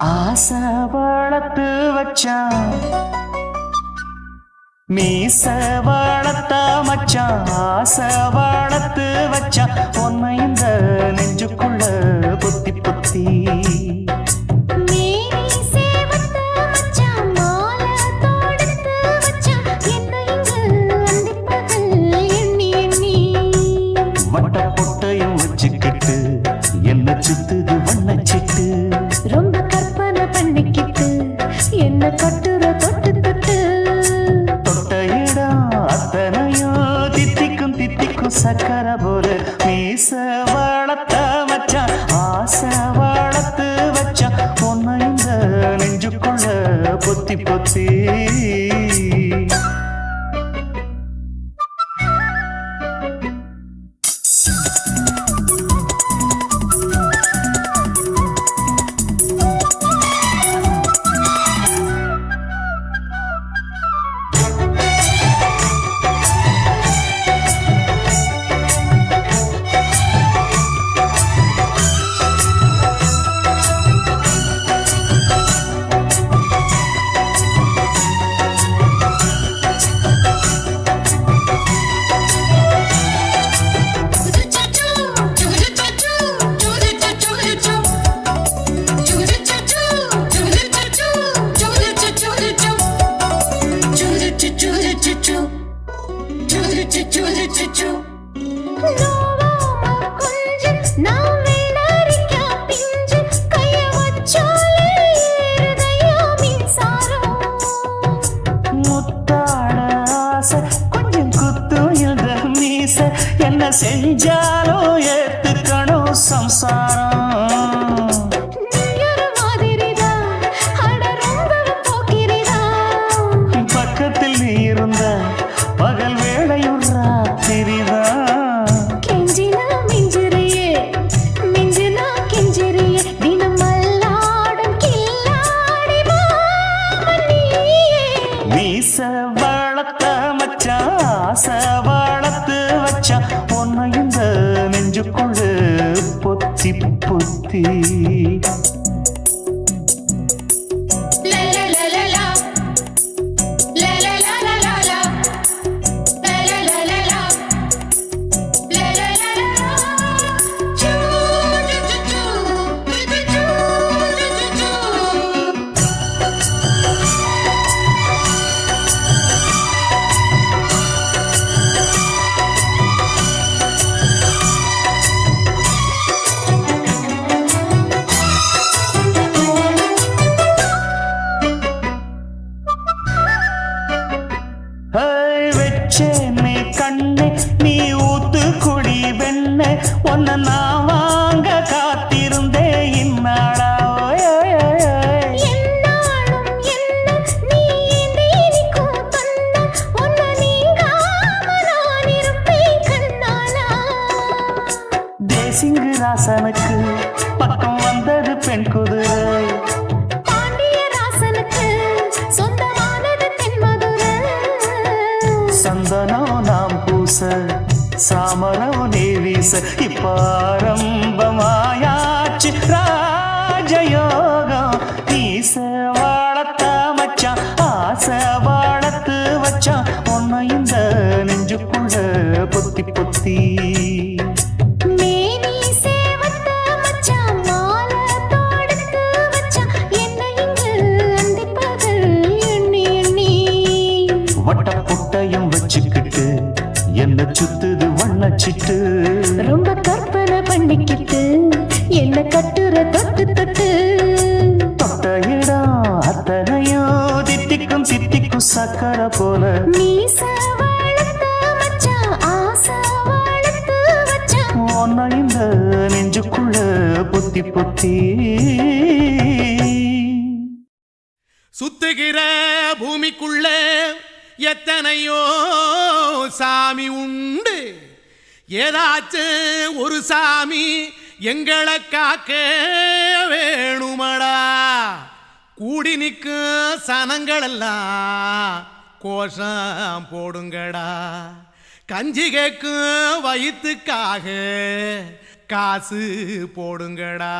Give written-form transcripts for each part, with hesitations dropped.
ஆசை வளர்த்து வச்சான் மீச வளர்த்த மச்சான். ஆசை வளர்த்து வச்சான் உன்னை இந்த நெஞ்சுக்குள்ள பொத்தி பொத்தி. வட்ட பொட்டையும் வச்சுக்கிட்டு என்ன சுத்துது வண்ணச்சிட்டு. ரொம்ப கற்பனை பண்ணிக்கிட்டு என்ன கட்டுற தொட்டு தொட்டு. தொட்ட இடம் அத்தனையும் தித்திக்கும் தித்திக்கும் சக்கர போல. மீச வளர்த்த மச்சான் ஆசை வளர்த்து வச்சான் உன்னை இந்த நெஞ்சுக்குள்ள பொத்தி பொத்தி. கொஞ்சம் குத்தும் இந்த மீச என்ன செஞ்சாலும் ஏத்துக்கணும் சம்சாரம். பக்கத்தில் நீ இருந்த பகல் வேளையும் ராத்திரிதான். மீச வளர்த்த மச்சான் ஆசை வளர்த்து வச்சான் உன்னை இந்த நெஞ்சுக்குள்ள பொத்தி பொத்தி. வெச்சேனே கண்ணே நீ ஊத்து குடி வெண்ணே உன்னை நான் வாங்க காத்திருந்தே இந்நாளா. தேசிங்கு ராசனுக்கு பக்கம் வந்தது பெண் குதிரை. சந்தனம் நாம் பூச சாமரம் நீ வீச இப்பாரம்பமாயாச்சு ராஜயோகம். நீச வாழத்த மச்சான் ஆசை வாழத்து வச்சான் உன்னை இந்த நெஞ்சுக்குள்ள பொத்தி பொத்தி. வட்ட பொட்டையும் வச்சுக்கிட்டு என்ன சுத்துது வண்ணச்சிட்டு. ரொம்ப கற்பனை பண்ணிக்கிட்டு என்ன கட்டுற தொட்டு தொட்டு. தொட்ட இடம் அத்தனையும் தித்திக்கும் தித்திக்கும் சக்கர போல. மீச வளர்த்த மச்சான் ஆசை வளர்த்து வச்சான் உன்னை இந்த நெஞ்சுக்குள்ள பொத்தி பொத்தி. சுத்துகிற பூமிக்குள்ள எத்தனையோ சாமி உண்டு. ஏதாச்சும் ஒரு சாமி எங்களை காக்க வேணுமடா. கூடி நிற்கும் சனங்களெல்லாம் கோஷம் போடுங்கடா. கஞ்சி கேக்கும் வயிற்றுக்காக காசு போடுங்கடா.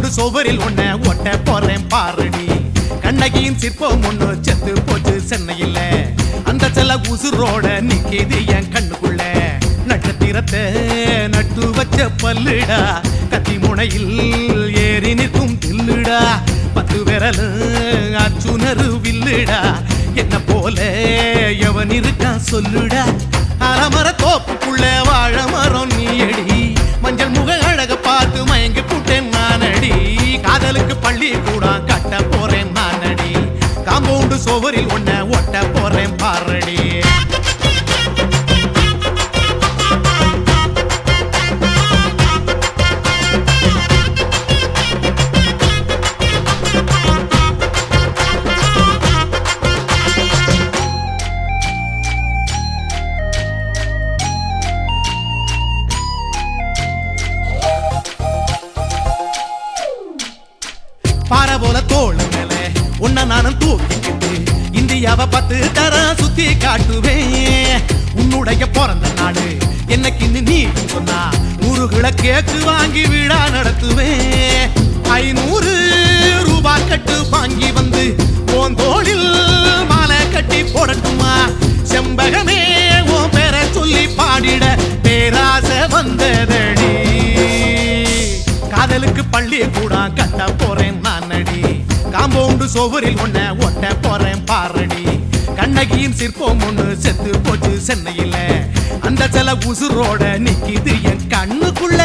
காம்பவுண்டு சுவரில் ஒன்ன ஒட்ட போறேன் பாருடி கண்ணகியின் சிற்பம் ஒண்ணு செத்து போச்சு சென்னையில அந்த செல்ல உசுரோட நிக்கிது என் கண்ணுக்குள்ள நட்சத்திரத்தை நட்டு வச்ச பல்லுடா கத்தி முனையில் ஏறி நிற்கும் தில்லுடா 10 விரல் அச்சுணரு வில்லுடா என்ன போல எவன் இருக்கா சொல்லுடா அலமர தோப்புக்குள்ள வாழ மரம் நீயடி மஞ்சள் முக அழக பார்த்து மயங்கி புட்டேன் நானடி காதலுக்கு பள்ளி கூட கட்ட போறேன் நானடி காம்பவுண்டு சுவரில் ஒன்ன ஒட்ட போறேன் பாரடி பாறை போல தோளு மேல உன்ன நானும் தூக்கிக்கிட்டு இந்தியாவை 10 தரம் சுத்தி காட்டுவேன் உன்னுடைய பிறந்த நாடு என்னைக்கு நீ சொன்னா 100 கிலோ கேக்கு வாங்கி விழா நடத்துவேன் 500 ரூபாய் கட்டு வாங்கி வந்து போந்தோளில் மாலை கட்டி போடட்டுமா செம்பகமே உன் பேரை சொல்லி பாடிட பேராசை வந்ததடி காதலுக்கு பள்ளி கூட கட்ட போறேன் நானடி காம்பவுண்டு சுவரில் ஒன்ன ஒட்ட போறேன் பாரடி கண்ணகியின் சிற்பம் ஒண்ணு செத்து போச்சு சென்னையில அந்த செல உசுரோட நிக்கிது என் கண்ணுக்குள்ள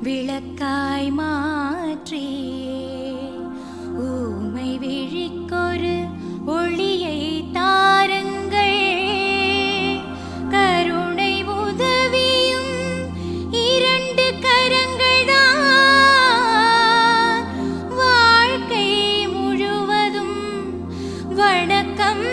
விளக்காய் மாற்றி ஊமை விழிக்கொரு ஒளியை தாருங்கள் கருணை உதவியும் 2 கரங்கள் தான் வாழ்க்கை முழுவதும் வணக்கம்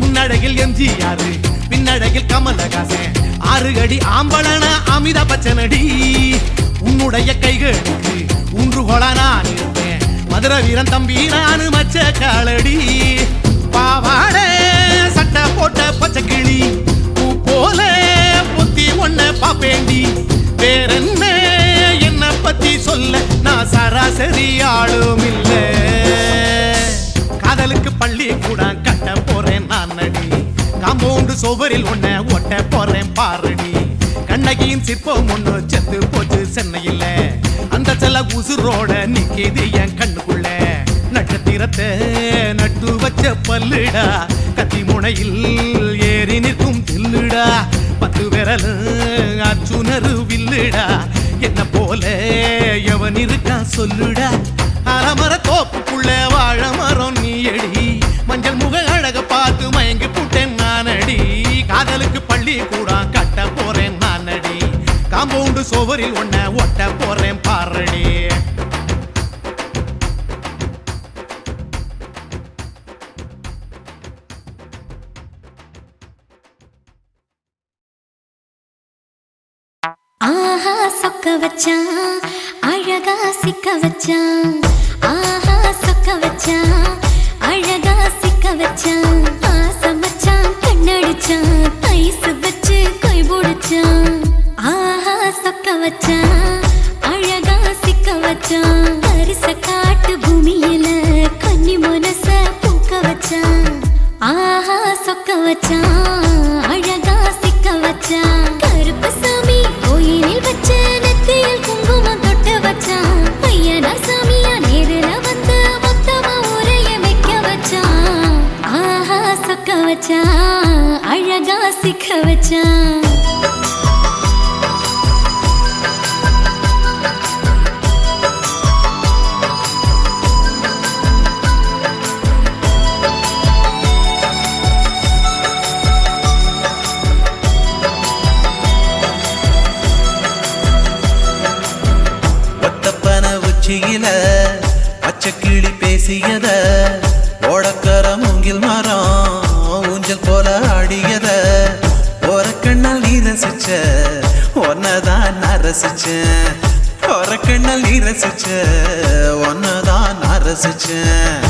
முன்னழகில் எம்ஜிஆர் பின்னழகில் கமலஹாசன் 6 அடி ஆம்பளன அமிதாப் பச்சனடி உன்னுடைய கைகளுக்கு ஊன்றுகோல நான் இருப்பேன் மதுரை வீரன் தம்பி நானு மச்ச காலடி பாவாட சட்டை போட்ட பச்சை கிளி பூ போல பொத்தி ஒன்ன பாப்பேண்டி வேறென்ன என்ன பத்தி சொல்ல நான் சராசரி ஆளும் இல்ல காதலுக்கு பள்ளி கூட கட்ட போறேன் நானடி காம்பவுண்டு சுவரில் ஒன்ன ஒட்ட போறேன் பாரடி கண்ணகியின் சிற்பம் ஒண்ணு செத்து போச்சு சென்னையில அந்த செல்ல உசுரோட நிக்கிது என் கண்ணுக்குள்ள நட்சத்திரத்தை நட்டு வச்ச பல்லுடா கத்தி முனையில் ஏறி நிற்கும் தில்லுடா 10 விரல் அச்சுணரு வில்லுடா என்ன போல எவன் இருக்கா சொல்லுடா அலமர தோப்புக்குள்ள வாழ மரம் நீயடி மஞ்சள் முக அழக பார்த்து மயங்கி புட்டேன் நானடி காதலுக்கு பள்ளி கூட கட்ட போறேன் நானடி காம்பவுண்டு சுவரில் ஒன்ன ஒட்ட போறேன் பாரடி ஆஹா சொக்க வச்சான் அழகா சிக்க வச்சான் ஆஹா சொக்க வச்சான் அழகா சிக்க வச்சான் ஆசை மச்சான் கண்ணடிச்சான் ஐஸ் வச்சு கை போடுச்சான் ஆஹா சொக்க வச்சான் அழகா சிக்க வச்சான் அரிச காட்டு பூமியில கன்னி மனச பூக்க வச்சான் ஆஹா சொக்க வச்சான் அழகா சிக்க வச்சான் கருப்பு சாமி கோயிலில் வச்ச நெத்தியில் குங்குமம் தொட்டு வச்சான் பையனா சாமியா நேரில் வந்து மொத்தமா உரைய வைக்க வச்சான் ஆஹா சொக்க வச்சான் அழகா அழகா சிக்க வச்சான் பச்சைக்கிளி பேசியத ஓடக்கர மூங்கில் மரம் ஊஞ்சல் போல ஆடியத ஒரு கண்ணால் நீ ரசிச்ச ஒன்னதான் நான் ரசிச்சேன் ஒரு கண்ணால் நீ ரசிச்ச ஒன்னதான் நான் ரசிச்சேன்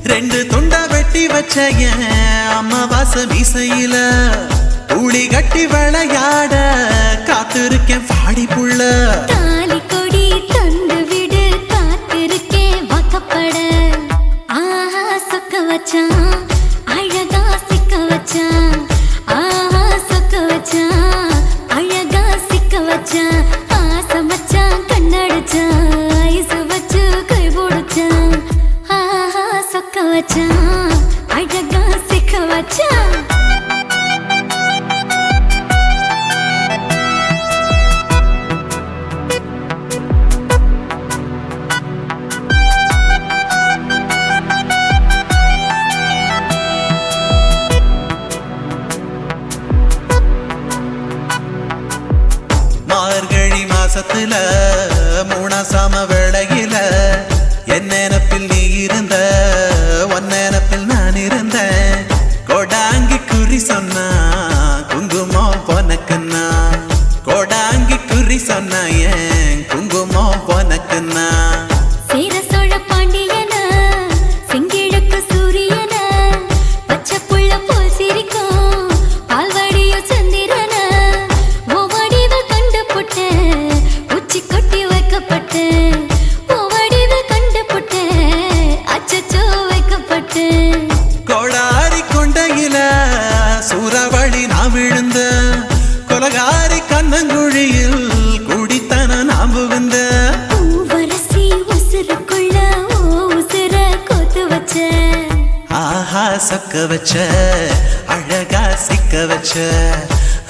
ரெண்டு துண்டா வெட்டி வச்ச அம்மாவாச மீசையில ஊழி கட்டி விளையாட காத்திருக்கேன் பாடி புள்ள தாலி கொடி தந்து விடு காத்திருக்கேன் வாக்கப்பட ஆஹா சொக்க வச்சான் அழகா சிக்க வச்சான் ஆஹா சொக்க வச்சான் அழகா சிக்க வச்சான் ஆசை மச்சான் கண்ணடிச்சான் ஐசு வச்சு கை போடுச்சான் ஆஹா சொக்க வச்சான் அழகா சிக்க வச்சான் மார்கழி மாசத்துல மூணாசாம வேளையில என் நினப்பில் நீ இருந்த உன் நினப்பில் நான் இருந்தேன் கோடாங்கி குறி சொன்னா குங்குமம் பொனக்குன்னா கோடாங்கி குறி சொன்னா ஏன் குங்குமம் பொனக்குன்னா சேர சோழ பாண்டியன செங்கிழக்கு சூரியன பச்சை புள்ள போல் சிரிக்கும் பால்வடியோ சந்திரன ஓவடிவ கண்டு புட்ட உச்சி கொட்டி வைக்கப்பட்ட ஓவடிவ கண்டு புட்ட அச்சச்சோ வைக்கப்பட்ட கோடாரி கொண்டையில சூறாவளி நான் விழுந்த கொலகாரி கண்ணங்குழியில் குடித்தன நாம் புகுந்த பூவரசி உசுருக்குள்ள உசுர கோத்து வச்ச ஆஹா சொக்க வச்ச அழகா சிக்க வச்ச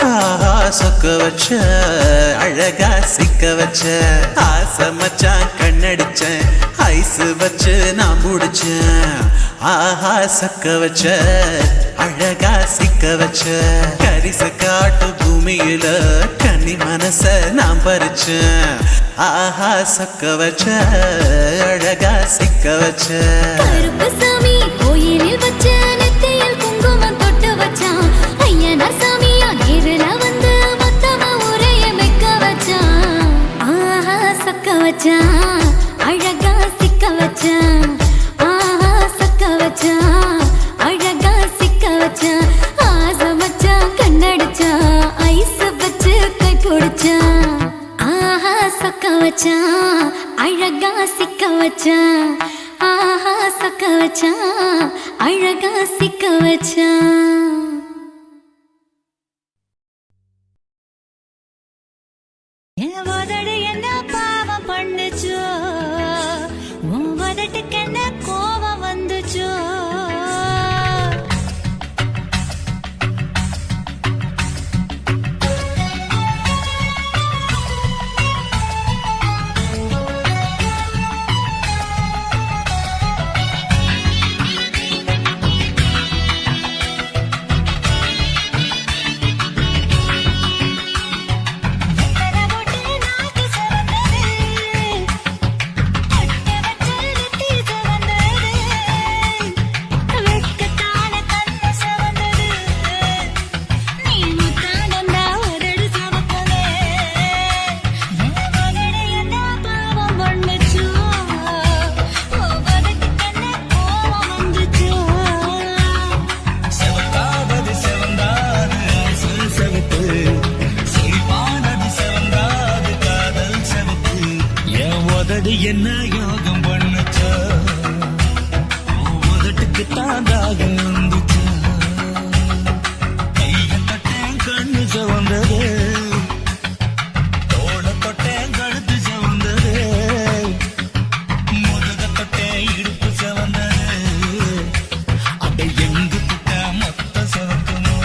ஆஹா சொக்க வச்ச அழகா சிக்க வச்ச ஆசை மச்சான் கண்ணடிச்சேன் ஐசு வச்சு நான் முடிச்சேன் ஆஹா சொக்க வச்ச அழகா சிக்க வச்ச கரிச காட்டு பூமியில கன்னி மனச நான் பறிச்சேன் ஆஹா சொக்க வச்ச அழகா சிக்க வச்ச கருப்பு சாமி கோயிலில் வச்ச நெத்தியில் குங்குமம் தொட்டு வச்சான் ஐயனார் சாமியா நேரில் வந்து மொத்தமா உரைய வைக்க வச்சான் ஆஹா சொக்க வச்சான் அழகா சிக்க வச்சான் ஆஹா சொக்க வச்சான் அழகா சிக்க வச்சான் ஆசை மச்சான் கண்ணடிச்சான் ஐஸ் வச்சு கை பிடிச்சான் ஆஹா சொக்க வச்சான் அழகா சிக்க வச்சான் ஆஹா சொக்க வச்சான் அழகா சிக்க வச்சான் என்ன பாவம் பண்ணுச்சோ உன் வதட்டுக்கு என்ன கோபம் வந்துச்சோ தாகம் வந்துச்சு கைய தொட்டேன் கண்ணு சவந்தது தோள தொட்டேன் கழுத்து சவந்தது முதுக தொட்டேன் இடுப்பு சவந்தது அட எங்கு தொட்ட மொத்த சவக்குமோ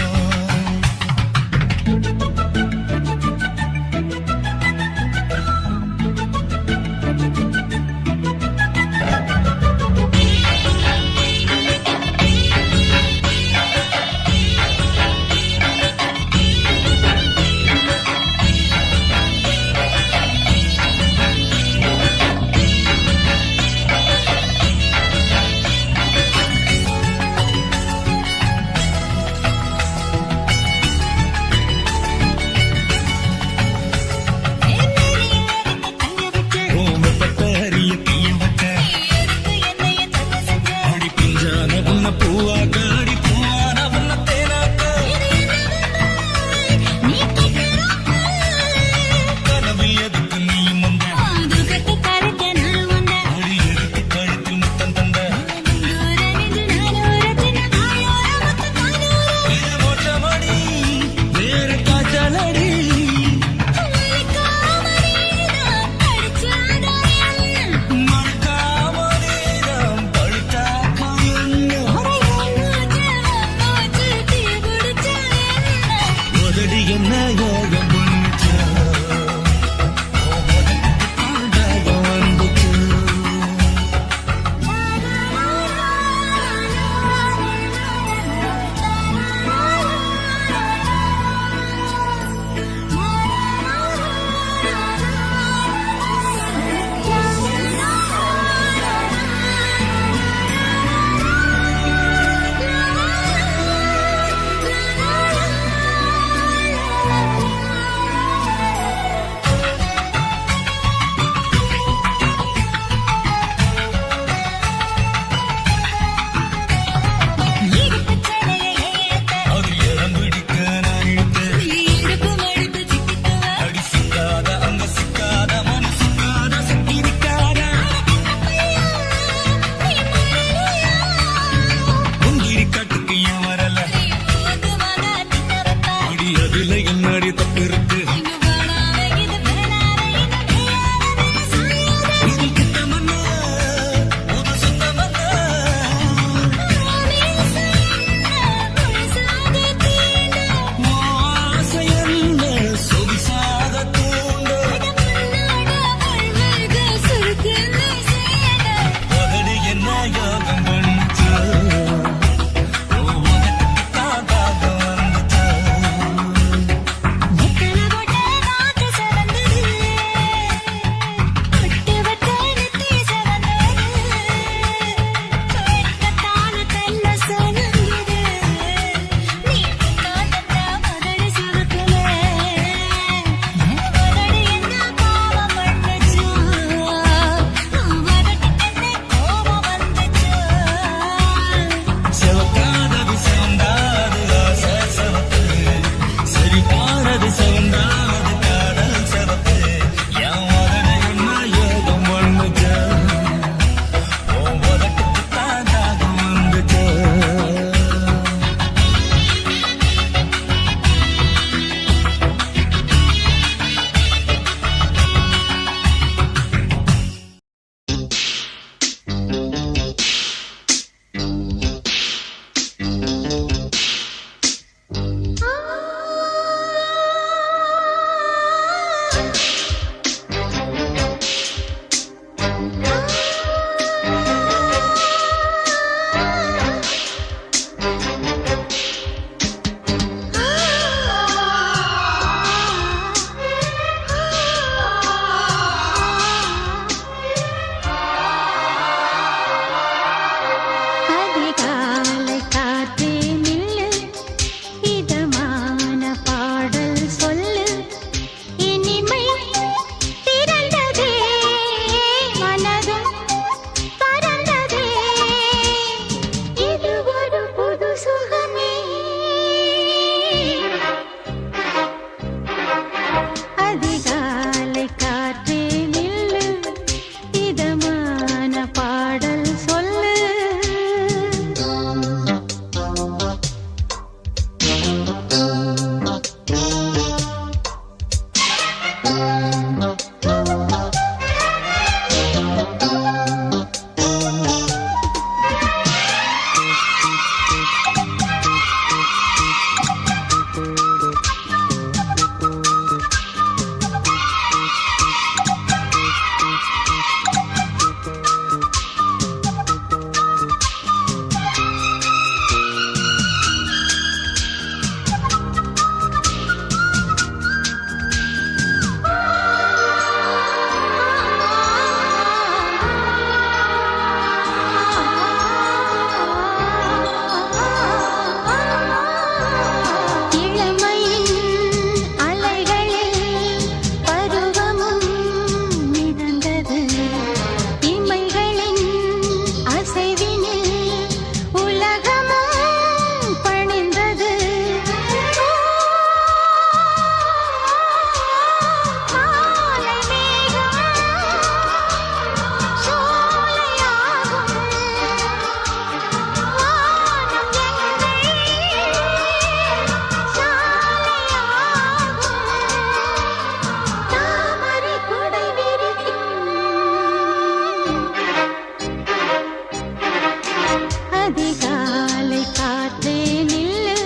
அதிகாலை காற்றே நில்லு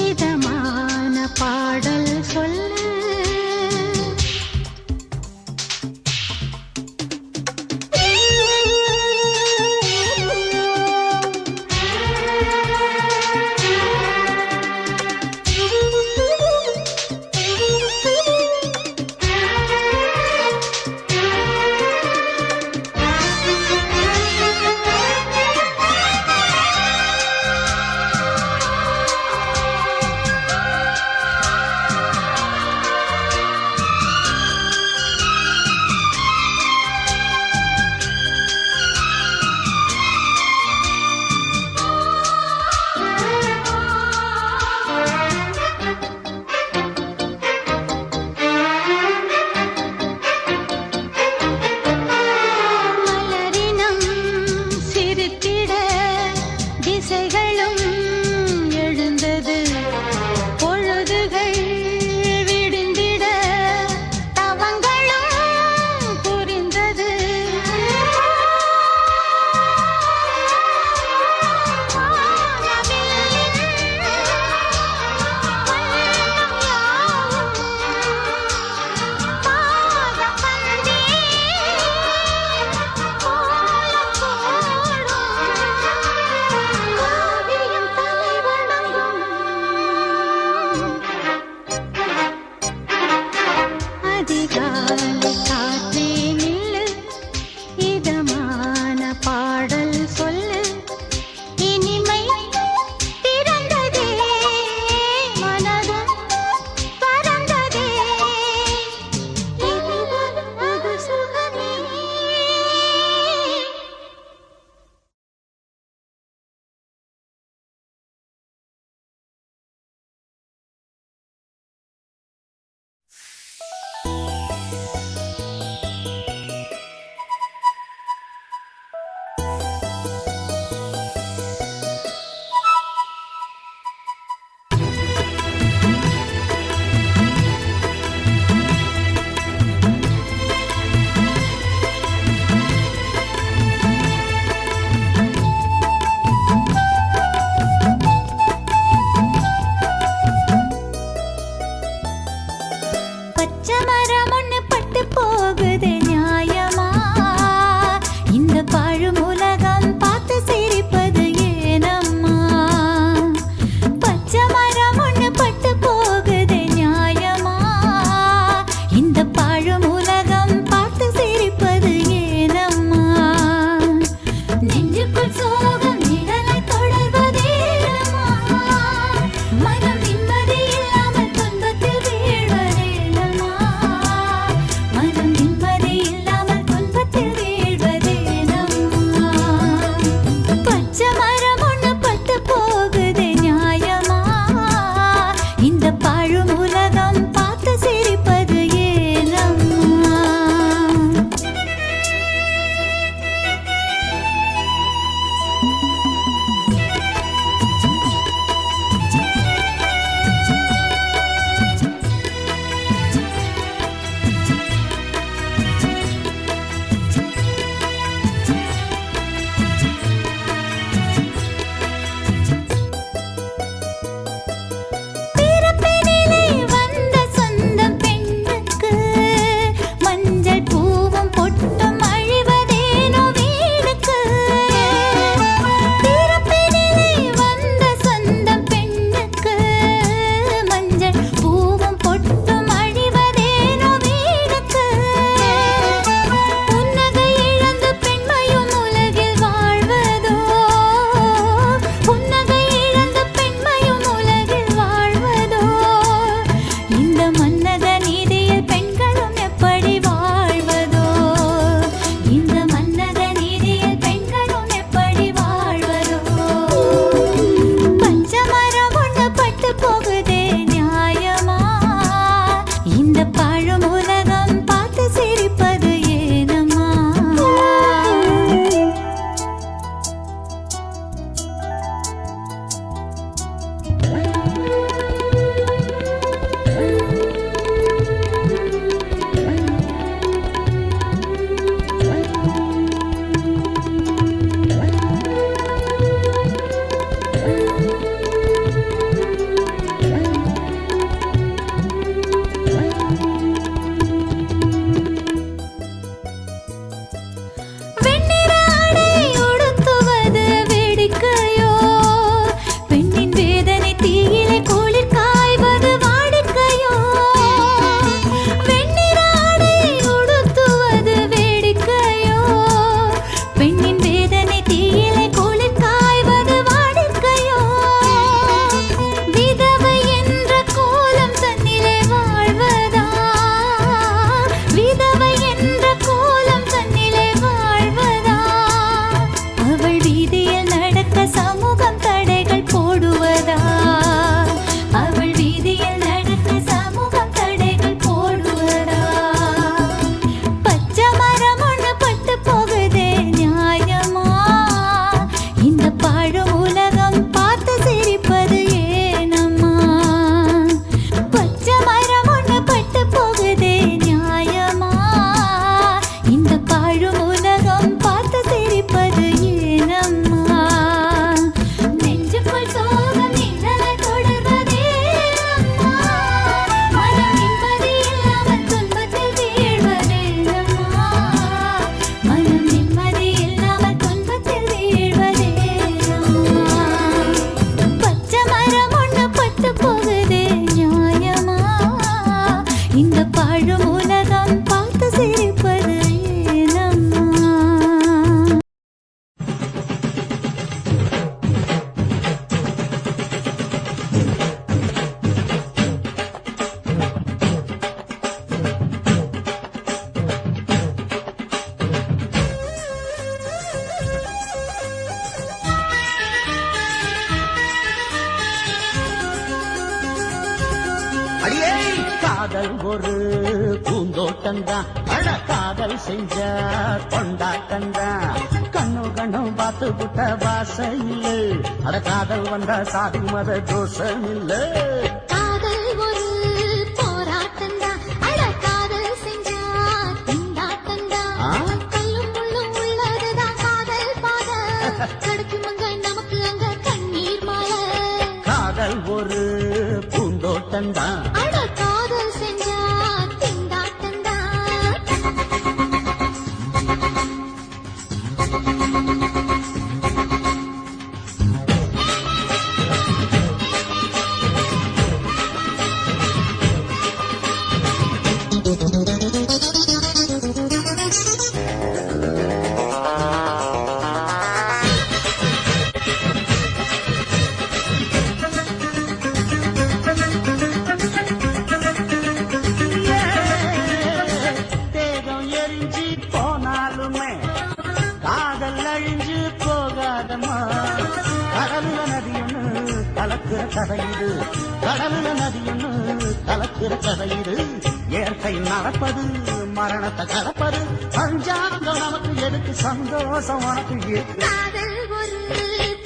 இதமான பாடல் சொல்லு காதல் ஒரு பூந்தோட்டம்தான் அட காதல் செஞ்ச கொண்டாட்டம்தான் கண்ணு கண்ணும் பார்த்து புட்ட பாசை இல்ல அட காதல் வந்தா சாதி மத தோஷம் இல்ல காதல் ஒரு போராட்டம்தான் அட காதல் செஞ்சா திண்டாட்டம்தான் கல்லும் முள்ளும் உள்ளதுதான் காதல் பாத கிடைக்குமங்க நமக்கு அங்க கண்ணீர் மாலை காதல் ஒரு பூந்தோட்டம்தான் அட காதல் செஞ்சா திண்டாட்டம்தான் தேகம் எரிஞ்சு போனாலுமே காதல் அழிஞ்சு போகாதம்மா கடலுல நதியொன்னு கலக்கிற கதையிடு கடலுல நதியொன்னு கலக்கிற கதையிடு இயற்கை நடப்பது மரணத்தை கலப்பது பஞ்சாங்கம் நமக்கு எதுக்கு சந்தோஷம் உனக்கு இருக்கு காதல் ஒரு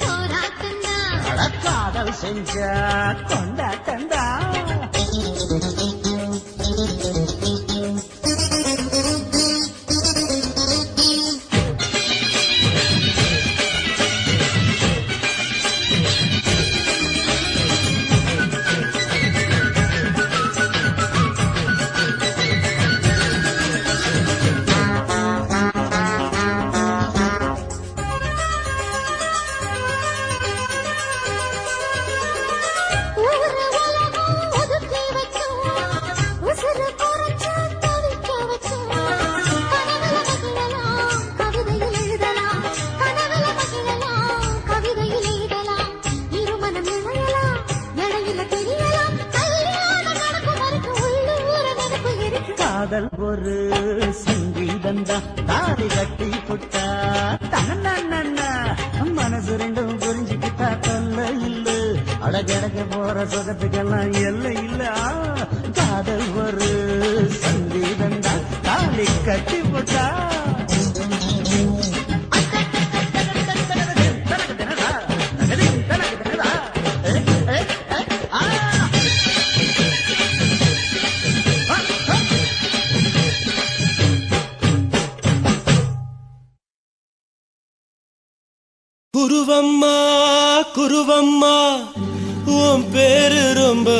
போராட்டம்தான் அட காதல் செஞ்ச கொண்டாட்டந்தா ஊரு உலகம் ஒதுக்கி வைக்கும் உசுறு குறைச்சு தவிக்க வைக்கும் கனவுல மகிழலாம் கவிதையில் எழுதலாம் கனவுல மகிழலாம் கவிதையில் எழுதலாம் இருமனம் இணையலாம் இடையில தெரியலாம் கல்யாணம் நடக்கும் வரைக்கும் உள்ளூர நினைப்பு இருக்கு காதல் ஒரு சங்கீதந்தா தாலி கட்டி புட்டா தன்னா மனசு ரெண்டும் புரிஞ்சுக்கிட்டா தொல்ல இல்ல அடகடக்க போற சுகத்துக்கெல்லாம் எல்லை இல்ல காதல் ஒரு சங்கீதந்தா தாலி கட்டி புட்டா குருவம்மா குருவம்மா உன் பேரு ரொம்ப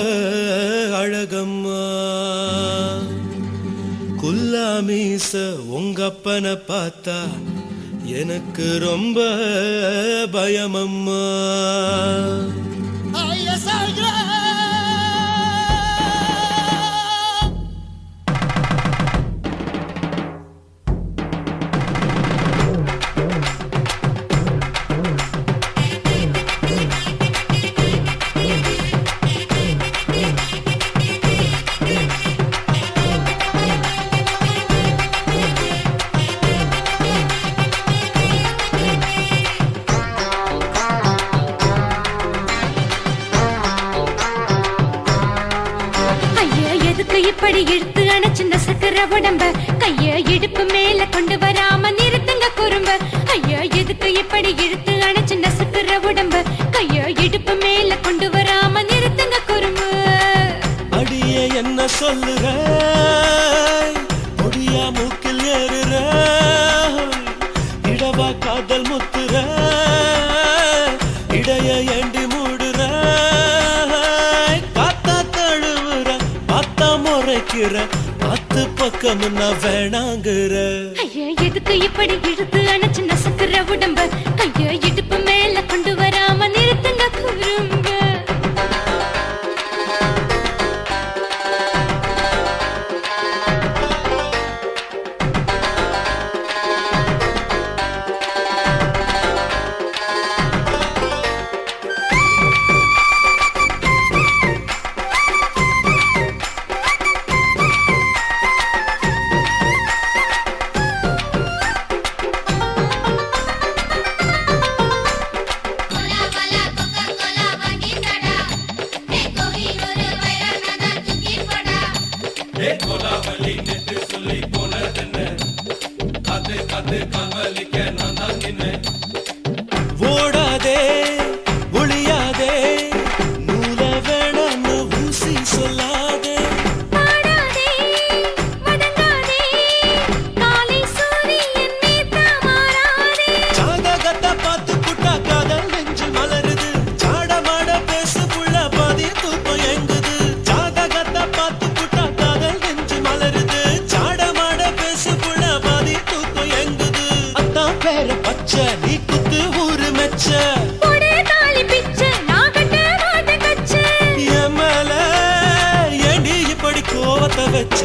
அழகம்மா குல்லாமீச உங்க அப்பனை பார்த்தா எனக்கு ரொம்ப பயமம்மா இப்படி இழுத்து அணைச்சு நசுக்கிற உடம்ப கைய இடுப்பு மேல கொண்டு வராம நிறுத்துங்க குறும்ப ஐயா எதுக்கு இப்படி இழுத்து அணைச்சு நசுக்கிற உடம்ப கைய இடுப்பு மேல கொண்டு வராம நிறுத்துங்க குறும்பு அடியே என்ன சொல்லுற முடியா மூக்கில் ஏறுற இடவா காதல் முத்துற இடைய ஏண்டி மூடுற காத்தா தழுவுற பார்த்தா முறைக்கிற பத்து பக்கம் நான் வேணாங்குற ஐயா எதுக்கு இப்படி இழுத்து அணைச்சு நசுக்கிற உடம்ப கைய இடுப்பு மேல கொண்டு வராம நிறுத்துங்க குறும்ப வச்ச கொடை தாலி பிச்சை நான் கட்ட மாட்டேன் கச்சை. என் மேல ஏண்டி இப்படி கோவத்தை வச்ச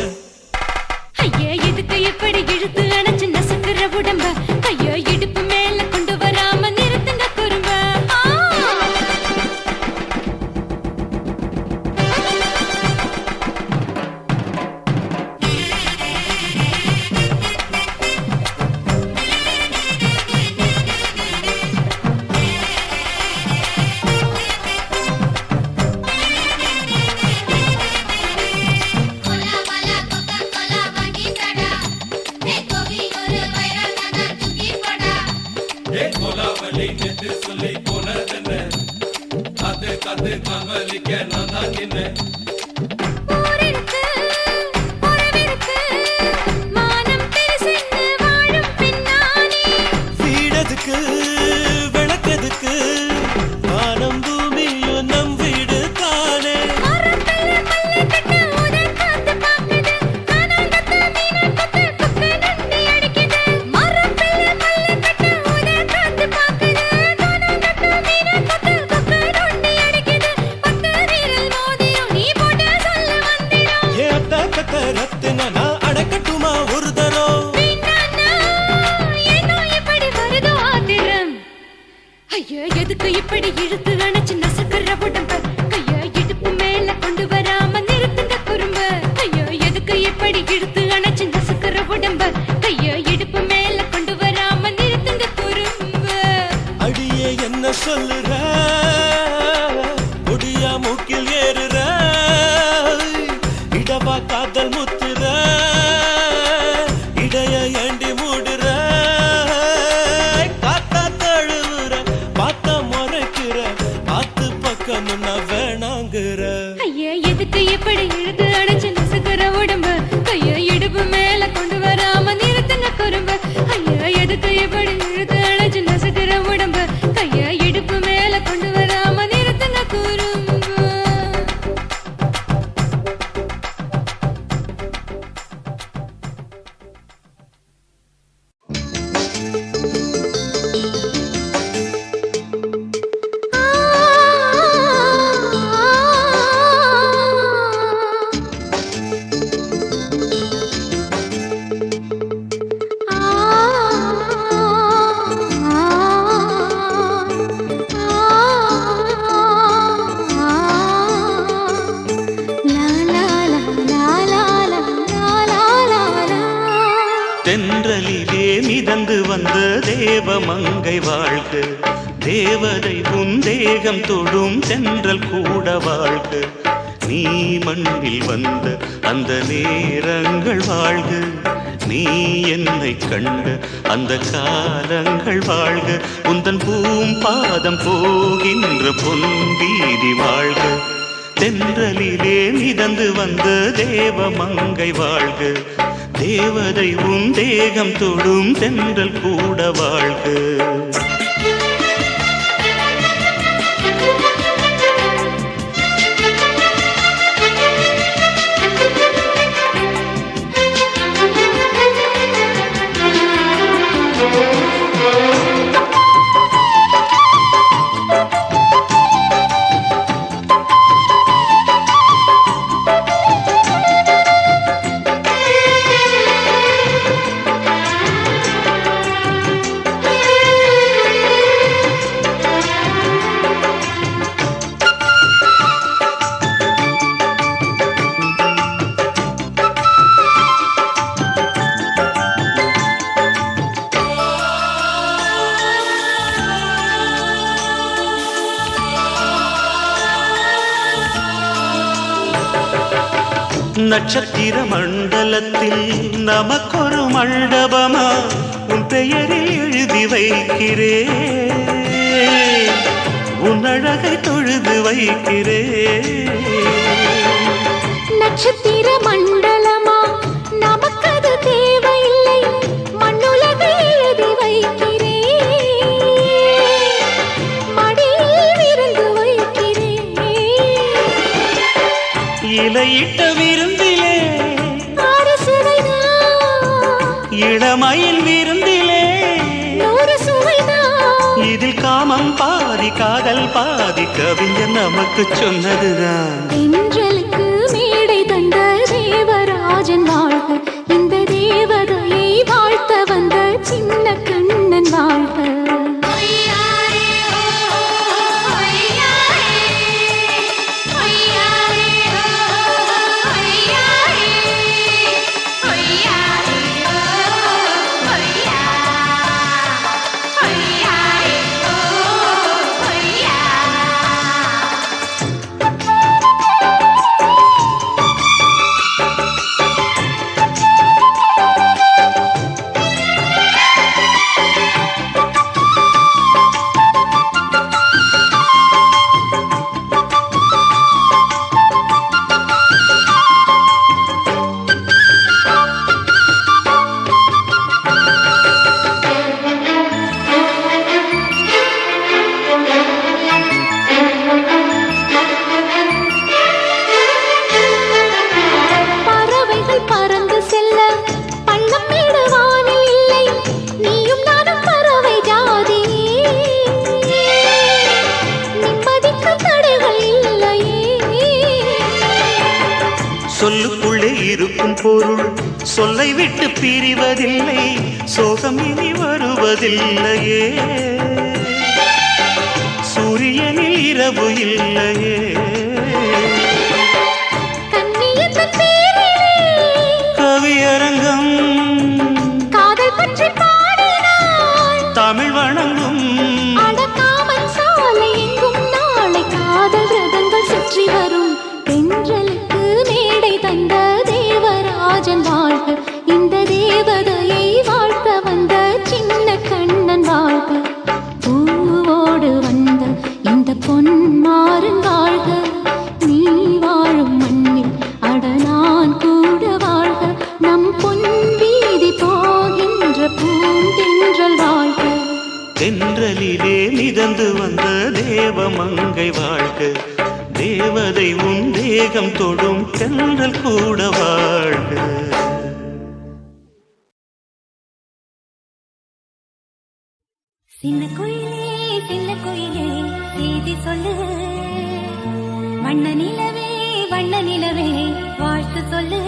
ஐயா எதுக்கு இப்படி இழுத்து அணைச்சு நசுக்குற உடம்ப கைய இடுப்பு மேல கொண்டு வராம நிறுத்துங்க குறும்ப. கோலா வாலா கோகா கோலா வாங்கி தடா ஏ கோவி ஒரு வைரனா தூக்கி போடா ஊரிருக்கு உறவிருக்கு மானம் பெருசென்று வாழும் பின்னானே. வீடதுக்கு விளக்கதுக்கு வானம் பூமியும் நம் வீடு தானே மரத்துல மல்லு கட்டு உதர் காத்து பாக்குது கானாங்கத்து மீனாங்கத்து குக்கு நண்டி அடிக்குது. மரத்துல மல்லு கட்டு உதர் காத்து பாக்குது கானாங்கத்து மீனாங்கத்து குக்கு நண்டி அடிக்குது. பத்து வீரல் மோதியும் நீ போட்டு சொல்ல வந்திடும். ஏத்த கத்த ரத்தின நான் அடக்கட்டுமா ஒரு தரம் வீணானா, ஏனோ இப்படி வருதோ ஆத்திரம். ஐயா எதுக்கு இப்படி இழுத்து அணைச்சு நசுக்குற உடம்ப கைய இடுப்பு மேல கொண்டு வராம நிறுத்துங்க குறும்ப. ஐயா எதுக்கு இப்படி இழுத்து அணைச்சு நசுக்குற உடம்ப கைய இடுப்பு மேல கொண்டு வராம நிறுத்துங்க குறும்ப. அடியே என்ன சொல்லுற முடியா மூக்கில் ஏறுற இடவா காதல் முத்துற இடைய ஏண்டி மூடுற காத்தா தழுவுற பார்த்த முறைக்கிற ஆத்து பக்கம் நான் வேணாங்கிற ஐயா எதுக்கு இப்படி இழுத்து அணைச்சு நசுக்குற உடம்ப கைய இடுப்பு மேல கொண்டு வராம நிறுத்துங்க குறும்ப. ஐயா எதுக்கு இப்படி இழுத்து அணைச்சு நசுக்குற உடம்ப கைய இடுப்பு மேல கொண்டு வராம நிறுத்துங்க குறும்ப. தென்றலிலே மிதந்து வந்த தேவமங்கை வாழ்க தேவதை உன் தேகம் தொடும் தென்றல் கூட வாழ்க நீ மண்ணில் வந்த அந்த நேரங்கள் வாழ்க நீ என்னை கண்ட அந்த காலங்கள் வாழ்க உந்தன் பூம்பாதம் போகின்ற பொன் வீதி வாழ்க தென்றலிலே மிதந்து வந்த தேவமங்கை வாழ்க தேவதை உன் தேகம் தொடும் தென்றல் கூட வாழ்க நட்சத்திர மண்டலத்தில் நமக்கொரு மண்டபமா உன் பெயரில் எழுதி வைக்கிறேன் உன் அழகை தொழுது வைக்கிறேன் நட்சத்திர மண்டலமா நமக்கது தேவையில்லை மண்ணுலகை எழுதி வைக்கிறேன் மடியில் விருந்து வைக்கிறேன் இலையிட்ட விருந்திலே ஆறு சுவைதான் இளமயில் விருந்திலே நூறு சுவைதான் இதில் காம காமம் பாதி காதல் பாதி கவிஞர் நமக்கு சொன்னதுதான். தென்றலுக்கு மேடை தந்த தேவராஜன் வாழ்க, இந்த தேவதையை வாழ்த்த வந்த சின்ன கண்ணன் வாழ்க. ஒய்யாரே ஓ ஒய்யாரே ஒய்யாரே ஓ ஒய்யாரே ஒய்யாரே ஓ ஒய்யா ஒய்யாரே ஓ ஒய்யா. பறவைகள் பறந்து செல்ல பள்ளம் மேடு வானில் இல்லை, நீயும் நானும் பறவை ஜாதி. நிம்மதிக்கு தடைகள் இல்லையே. சொல்லுக்குள்ளே இருக்கும் பொருள் சொல்லை விட்டு பிரிவதில்லை, சோகம் இனி வருவதில்லையே. சூரியனில் இரவு இல்லையே. கண்ணியத்தின் பேரிலே கவியரங்கம் காதல் பற்றி பாடினாள். தமிழ் வணங்கும் அடக்காமல் சாலை எங்கும் நாளை காதல் ரதங்கள் சுற்றி வரும். தென்றலுக்கு மேடை தந்த தேவராஜன் வாழ்க, இந்த தேவதையை வாழ்த்த வந்த சின்ன கண்ணன் வாழ்க. பூவோடு வந்த இந்த பொன்மாறன் வாழ்க, நீ வாழும் மண்ணில் அட நான் கூட வாழ்க. நம் பொன் வீதி போகின்ற பூந்தென்றல் வாழ்க. தென்றலிலே மிதந்து வந்த தேவமங்கை வாழ்க, தேவதை உன் தேகம் தொடும் தென்றல் கூட வாழ்க. சின்ன குயிலே செய்தி சொல்லு, வண்ண நிலவே வாழ்த்து சொல்லு.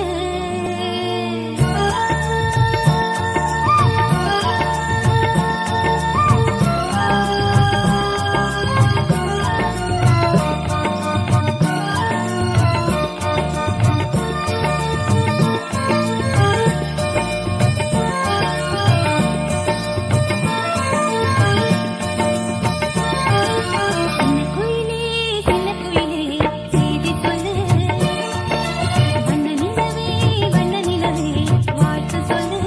சின்ன குயிலே செய்தி சொல்லு, வண்ண நிலவே வாழ்த்து சொல்லு.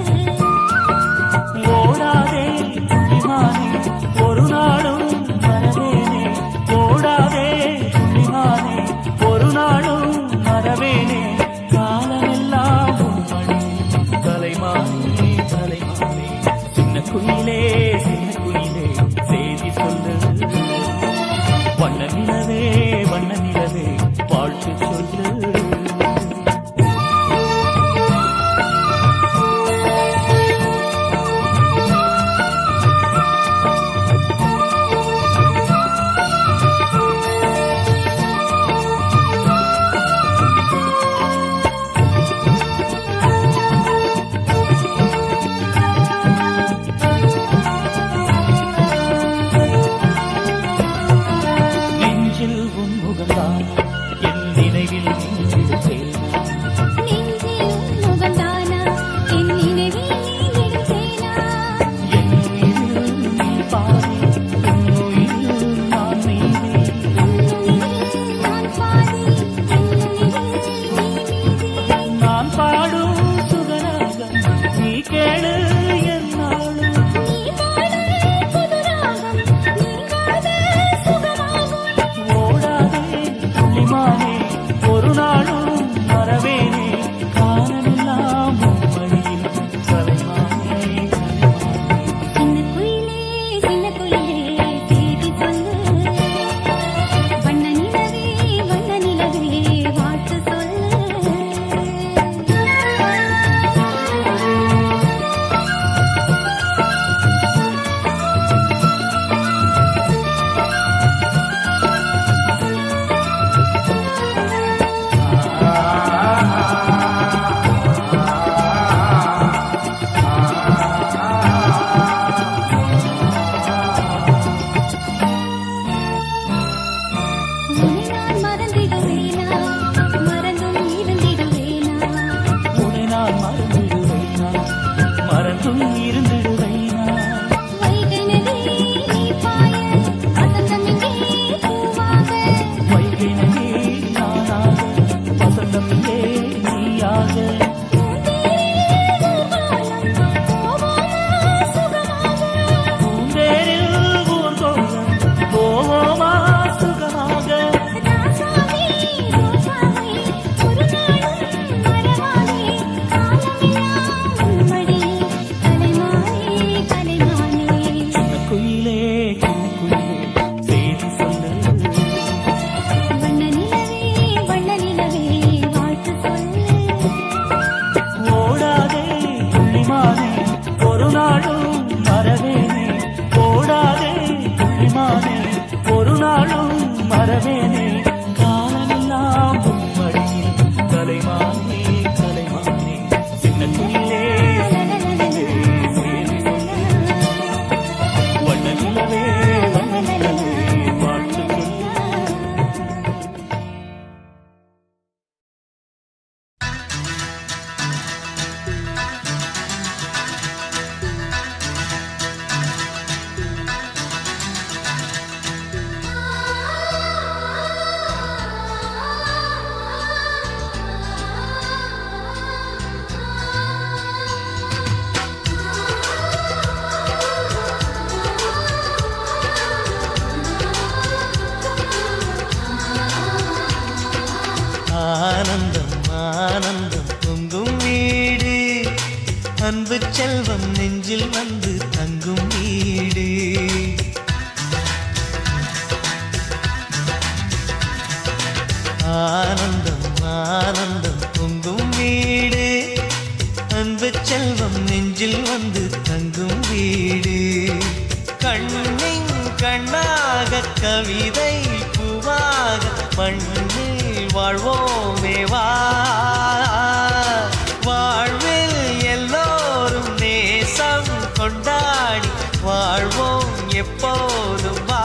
ஓடாதே துணிமானே ஒரு நாளும் மறவேனே, ஓடாதே துணிமானே ஒரு நாளும் மறவேனே. காலமெல்லாம் உன்மணி தலைமானே தலைமானே. சின்ன குயிலே செய்தி சொல்லு, வண்ண நிலவே வாழ்த்து சொல்லு. இருந்துடுவைனா வைகை நதி நீ பாய வசந்தமிங்கே பூவாக வைகை நதி நானாக வசந்தம் இங்கே நீயாக பூந்தேரில் ஊர்கோலம் போவோமா சுகமாக சின்ன குயிலே செய்தி சொல்லு ஓடாதே புள்ளிமானே ஒரு நாளும் மறவேனே ஓடாதே புள்ளிமானே ஒரு நாளும் மறவேனே காலமெல்லாம் உம்மடியில் கலைமானே கலைமானே சின்ன குயிலே செய்தி சொல்லு வண்ண நிலவே வாழ்த்து சொல்லு ஆனந்தம் ஆனந்தம் பொங்கும் வீடு அன்பு செல்வம் நெஞ்சில் வந்து தங்கும் வீடு ஆனந்தம் ஆனந்தம் பொங்கும் வீடு அன்பு செல்வம் நெஞ்சில் வந்து தங்கும் வீடு கண்ணின் கண்ணாக கவிதை பூவாக மண்ணில் வாழ்வோமே வா வாழ்வில் எல்லோரும் நேசம் கொண்டாடி வாழ்வோம் எப்போதும் வா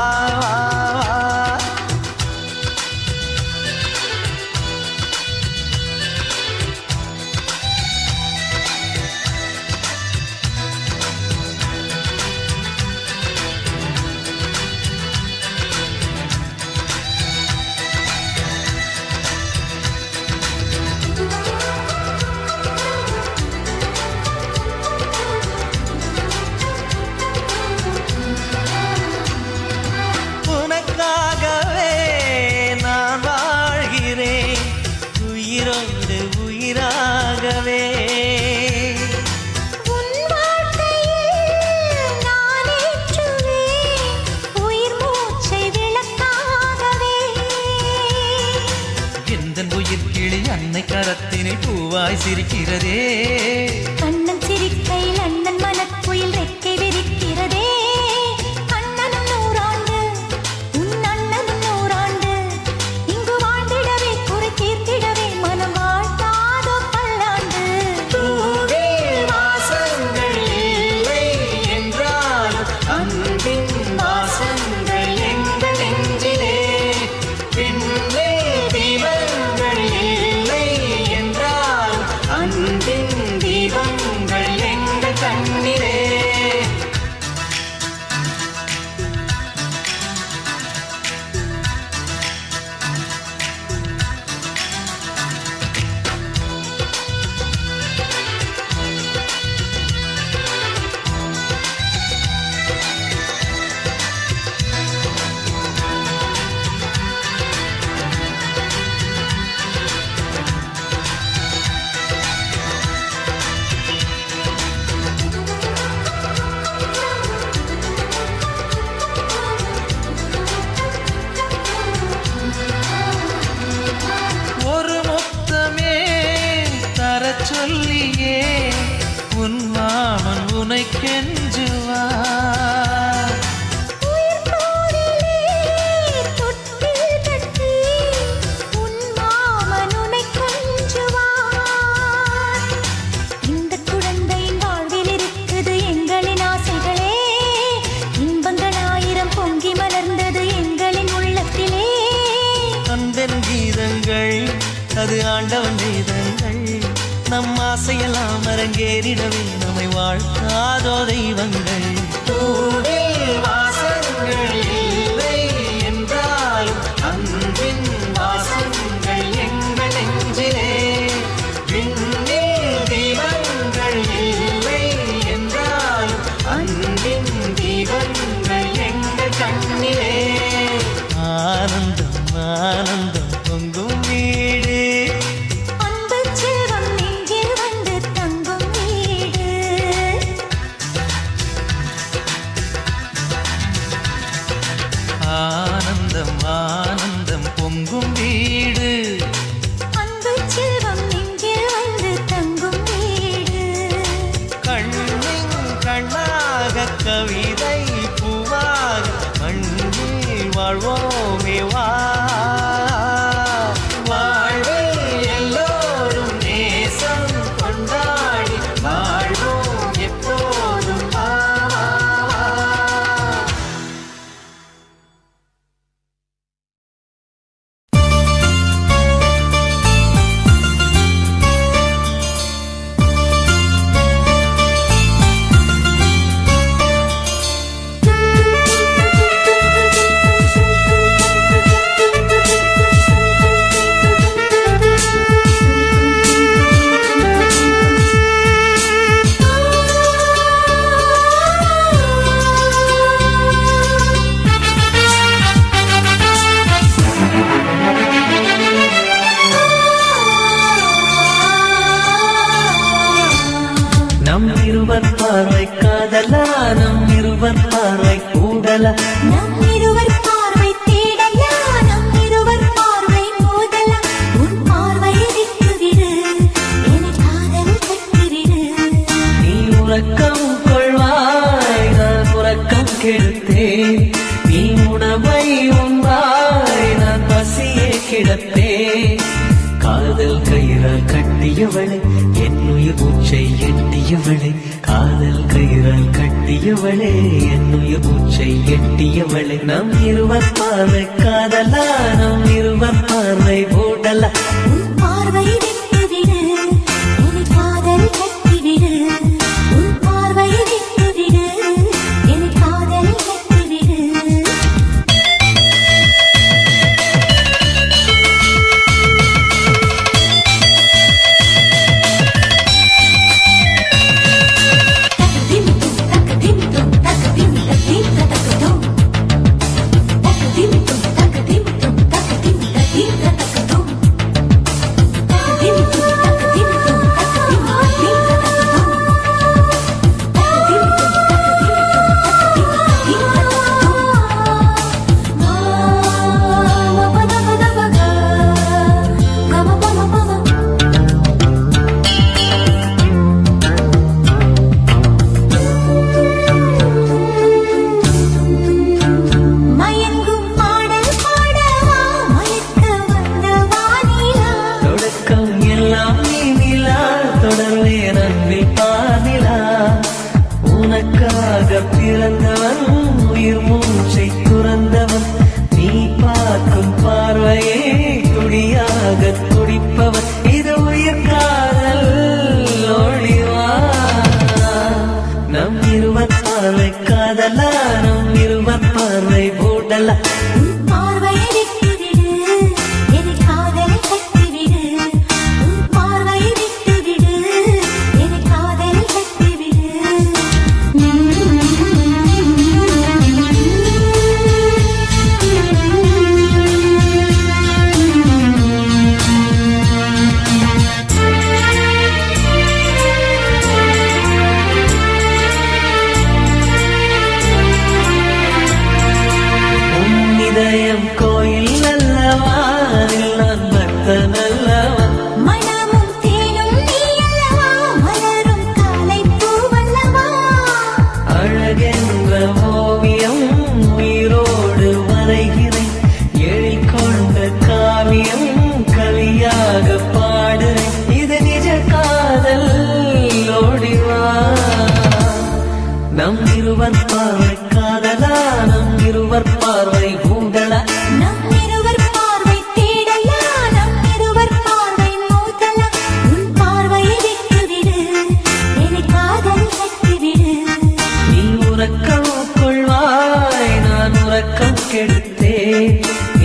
உனக்காகவே நான் வாழ்கிறேன் உயிரோடு உயிராகவே எந்தன் உயிர் கிளி அன்னை கரத்தினை பூவாய் சிரிக்கிறதே கண்ணன் சிரிக்கையில் அண்ணன் மனக்குயில் ரெக்கை விரிக்கிறதே அண்ணனும் நூறாண்டு உன் அண்ணனும் நூறாண்டு இங்கு வாழ்ந்திடவே குறை தீர்த்திடவே மனம் வாழ்த்தாதோ பல்லாண்டு பூவில் வாசங்கள் இல்லை என்றாலும் அன்பின் வாசங்கள் எங்கள் நெஞ்சிலே பின்னே தீபங்கள் இல்லை என்றால் அன்பின் தீபங்கள் எங்கள் கண்ணிலே ஒரு முத்தமே தரச் சொல்லியே உன் மாமன் உனை கெஞ்சுவார் தொட்டில் கட்டி உன் மாமன் உன்னை கொஞ்சுவார் இந்த குழந்தையின் வாழ்வில் இருக்குது எங்களின் ஆசைகளே இன்பங்கள் ஆயிரம் பொங்கி மலர்ந்தது எங்களின் உள்ளத்திலே அன்பென் கீதங்கள் அது ஆண்டவன் கீதங்கள் நம் ஆசையெல்லாம் அரங்கேறிடவே நம்மை வாழ்த்தாதோ தெய்வங்கள் பூவில் வாசங்கள் இல்லை என்றாலும் அன்பின் வாசங்கள் எங்கள் நெஞ்சிலே விண்ணில் தீபங்கள் இல்லை என்றாலும் அன்பின் தீபங்கள் எங்கள் கண்ணிலே ஆனந்தம் ஆனந்தம் பொங்கும் வீடு அன்பு செல்வம் நெஞ்சில் வந்து தங்கும் வீடு ஆனந்தம் ஆனந்தம் பொங்கும் வீடு அன்பு செல்வம் நெஞ்சில் வந்து தங்கும் வீடு கண்ணின் கண்ணாக கவிதை பூவாக மண்ணில் வாழ்வோமே வா வாழ்வில் எல்லோரும் நேசம் கொண்டாடி வாழ்வோம் எப்போதும் வா, வா, வா. நம் இருவர் பார்வை காதலா நம் இருவர் பார்வை கூடலா நம் இருவர் பார்வை தேடலா நம் இருவர் பார்வை மோதலா உன் பார்வையை விட்டுவிடு என காதல் கட்டிவிடு நீ உறக்கம் கொள்வாய் நான் உறக்கம் கெடுத்தேன் நீ உணவை உண்பாய் நான் பசியே கிடப்பேன் காதல் கயிறால் கட்டியவளே என் உயிர் மூச்சை எட்டியவளே காதல் கயிறால் கட்டியவளே என் உயிர் மூச்சை எட்டியவளே நம் இருவர் பார்வை காதலா நம் இருவர் பார்வை போடலா உன் பார்வையை விட்டுவிடு என காதல் கட்டிவிடு உன் பார்வையை விட்டுவிடு என காதல் கட்டிவிடு தக்கதிமிட்டும் தக்கதிமிட்டும்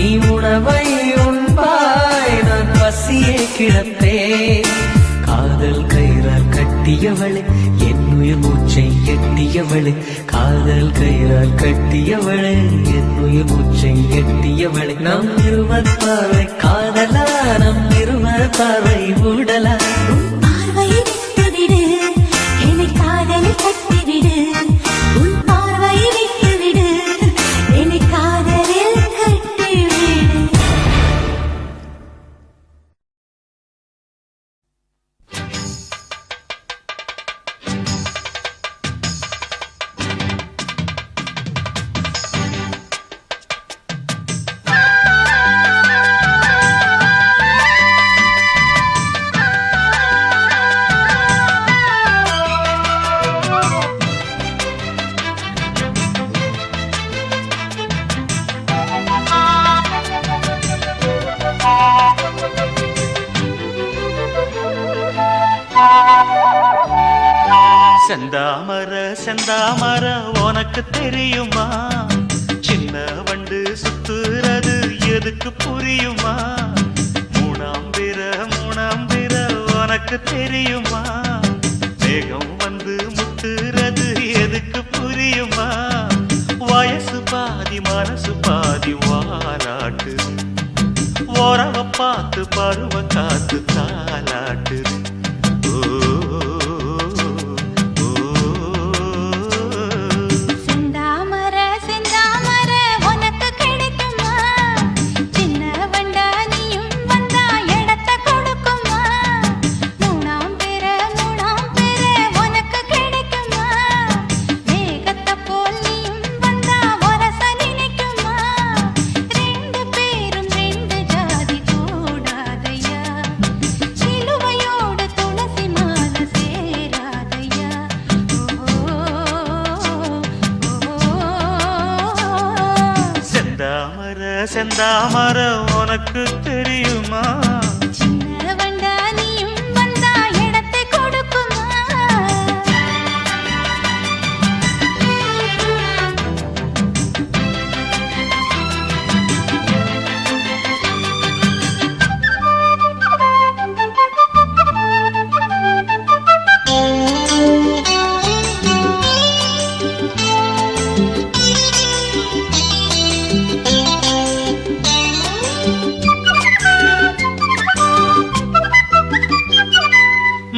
நீ உணவை உண்பாய் நான் பசியே கிடப்பேன் காதல் கயிறால் கட்டியவளே என் உயிர் மூச்சை எட்டியவளே காதல் கயிறால் கட்டியவளே என் உயிர் மூச்சை எட்டியவளே நம் இருவர் பார்வை காதலா நம் இருவர் பார்வை ஊடலா பார்வை விட்டுவிடு என்னை காதலில் கட்டிவிடு உன் பார்வை விட்டுவிடு என்னை காதலில் கட்டிவிடு செந்தாமர செந்தாமர உனக்கு தெரியுமா சின்ன வண்டு சுத்துறது எதுக்கு புரியுமா மூணாம் பிற உனக்கு தெரியுமா மேகம் வந்து முட்டுறது எதுக்கு புரியுமா வயசு பாதி மனசு பாதி வாலாட்டு உறவ பார்த்து பருவ காத்து தாலாட்டுது செந்தாமர செந்தாமர உனக்கு கிடைக்குமா சின்ன வண்டா நீயும் வந்தா இடத்தை கொடுக்குமா மூணாம் பிற உனக்கு கிடைக்குமா மேகத்தை போல் நீயும் வந்தா வரச நினைக்குமா ரெண்டு பேரும் ரெண்டு ஜாதி கூடாதையா சிலுவையோடு துளசி மாலை சேராதையா செந்தாமர செந்தாமர உனக்கு தெரியுமா சின்ன வண்டா நீயும் வந்தா இடத்தை கொடுக்குமா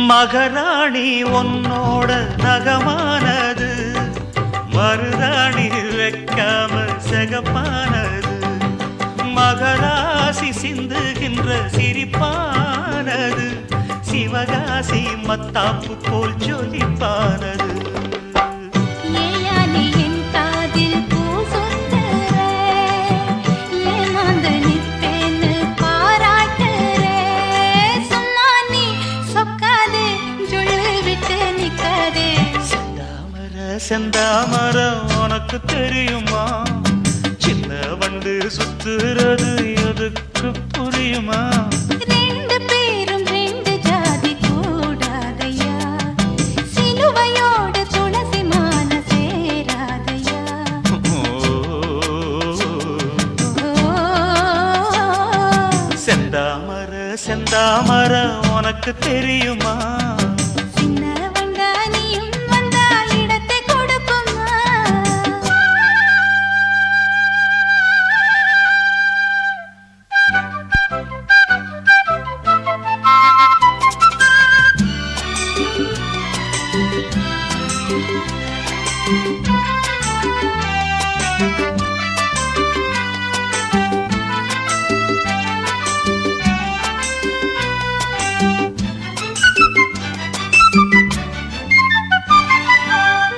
மகராணி உன்னோட நகமானது மருதாணி வைக்காம செகப்பானது மகராசி சிந்துகின்ற சிரிப்பானது சிவகாசி மத்தாப்பு போல் ஜொலிப்பானது ஏயானி என் காதில் பூ சொந்தர ஏமாந்து நிற்பேன்னு பாராட்டுற சொன்னா நீ சொக்காதே ஜுள்ளு விட்டு நிக்காதே செந்தாமர செந்தாமர உனக்கு தெரியுமா சின்ன வண்டு சுத்துறது எதுக்கு புரியுமா ரெண்டு பேரும் ரெண்டு ஜாதி கூடாதையா சிலுவையோடு துளசி மாலை சேராதையா செந்தாமர செந்தாமர உனக்கு தெரியுமா சின்ன வண்டா நீயும் வந்தா இடத்தை கொடுக்குமா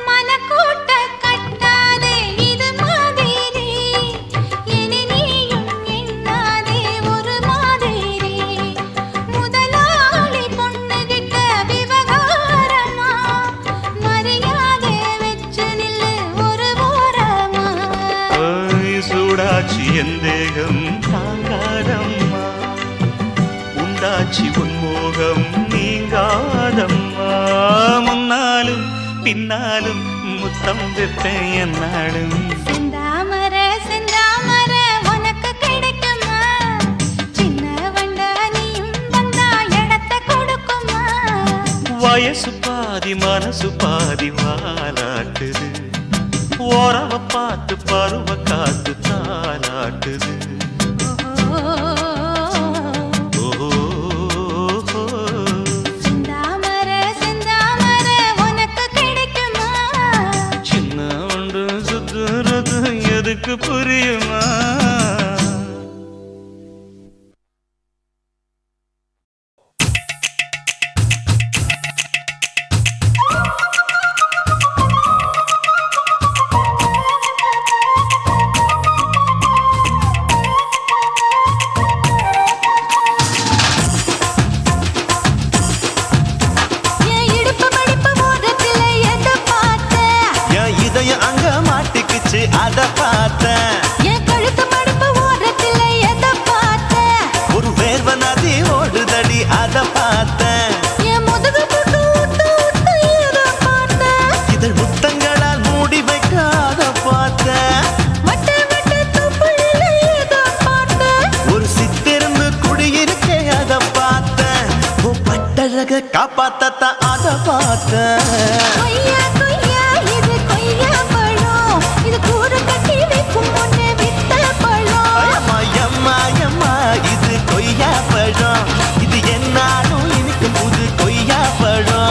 மனக்கூட்ட கட்டாதே இது மாதிரி இனி நீயும் எண்ணாதே ஒரு மாதிரி முதலாளி பொண்ணுகிட்ட விவகாரமா மரியாதை வச்சு நில்லு ஒரு ஓரமா சூடாச்சி என் தேகம் தாங்காதம்மா உண்டாச்சி உன்மோகம் நீங்காதம்மா முன்னாலும் பின்னாலும் முத்தம் வைப்பேன் என்னாலும் செந்தாமர செந்தாமர உனக்கு கிடைக்கும் வயசு பாதி மனசு பாதி வாலாட்டுது ஓரவ பார்த்து பருவ காத்து தாலாட்டுது செந்தாமரை செந்தாமரை உனக்கு கிடைக்குமா சின்ன ஒன்று சுத்துறது எதுக்கு புரியுமா என் இடுப்பு மடிப்பு ஓரத்துல எதை பார்த்த என் இதயம் அங்க மாட்டிக்கிச்சு அத பார்த்தேன் என் கழுத்து மடிப்பு ஓரத்துல எதை பார்த்த ஒரு வேர்வ நதி ஓடுதடி அத பார்த்தேன் என் முதுகு போட்டு ஊத்து ஊத்து எதை பார்த்த இதழ் முத்தங்களால் மூடி வைக்காத பார்த்தேன் வட்ட வட்ட தொப்புளில எதை பார்த்த ஒரு சித்திருந்து குடியிருக்கே அத பார்த்தேன் உன் பட்டழக காப்பாத்தத்தான் அத பார்த்தேன் கொய்யா கொய்யா இது கொய்யா பழம் இது கூற கட்டி வைக்கும் முன்னே வித்த பழம் அம்மா எம்மா எம்மா இது கொய்யா பழம் இது என்னாலும் இனிக்கும் புது கொய்யா பழம்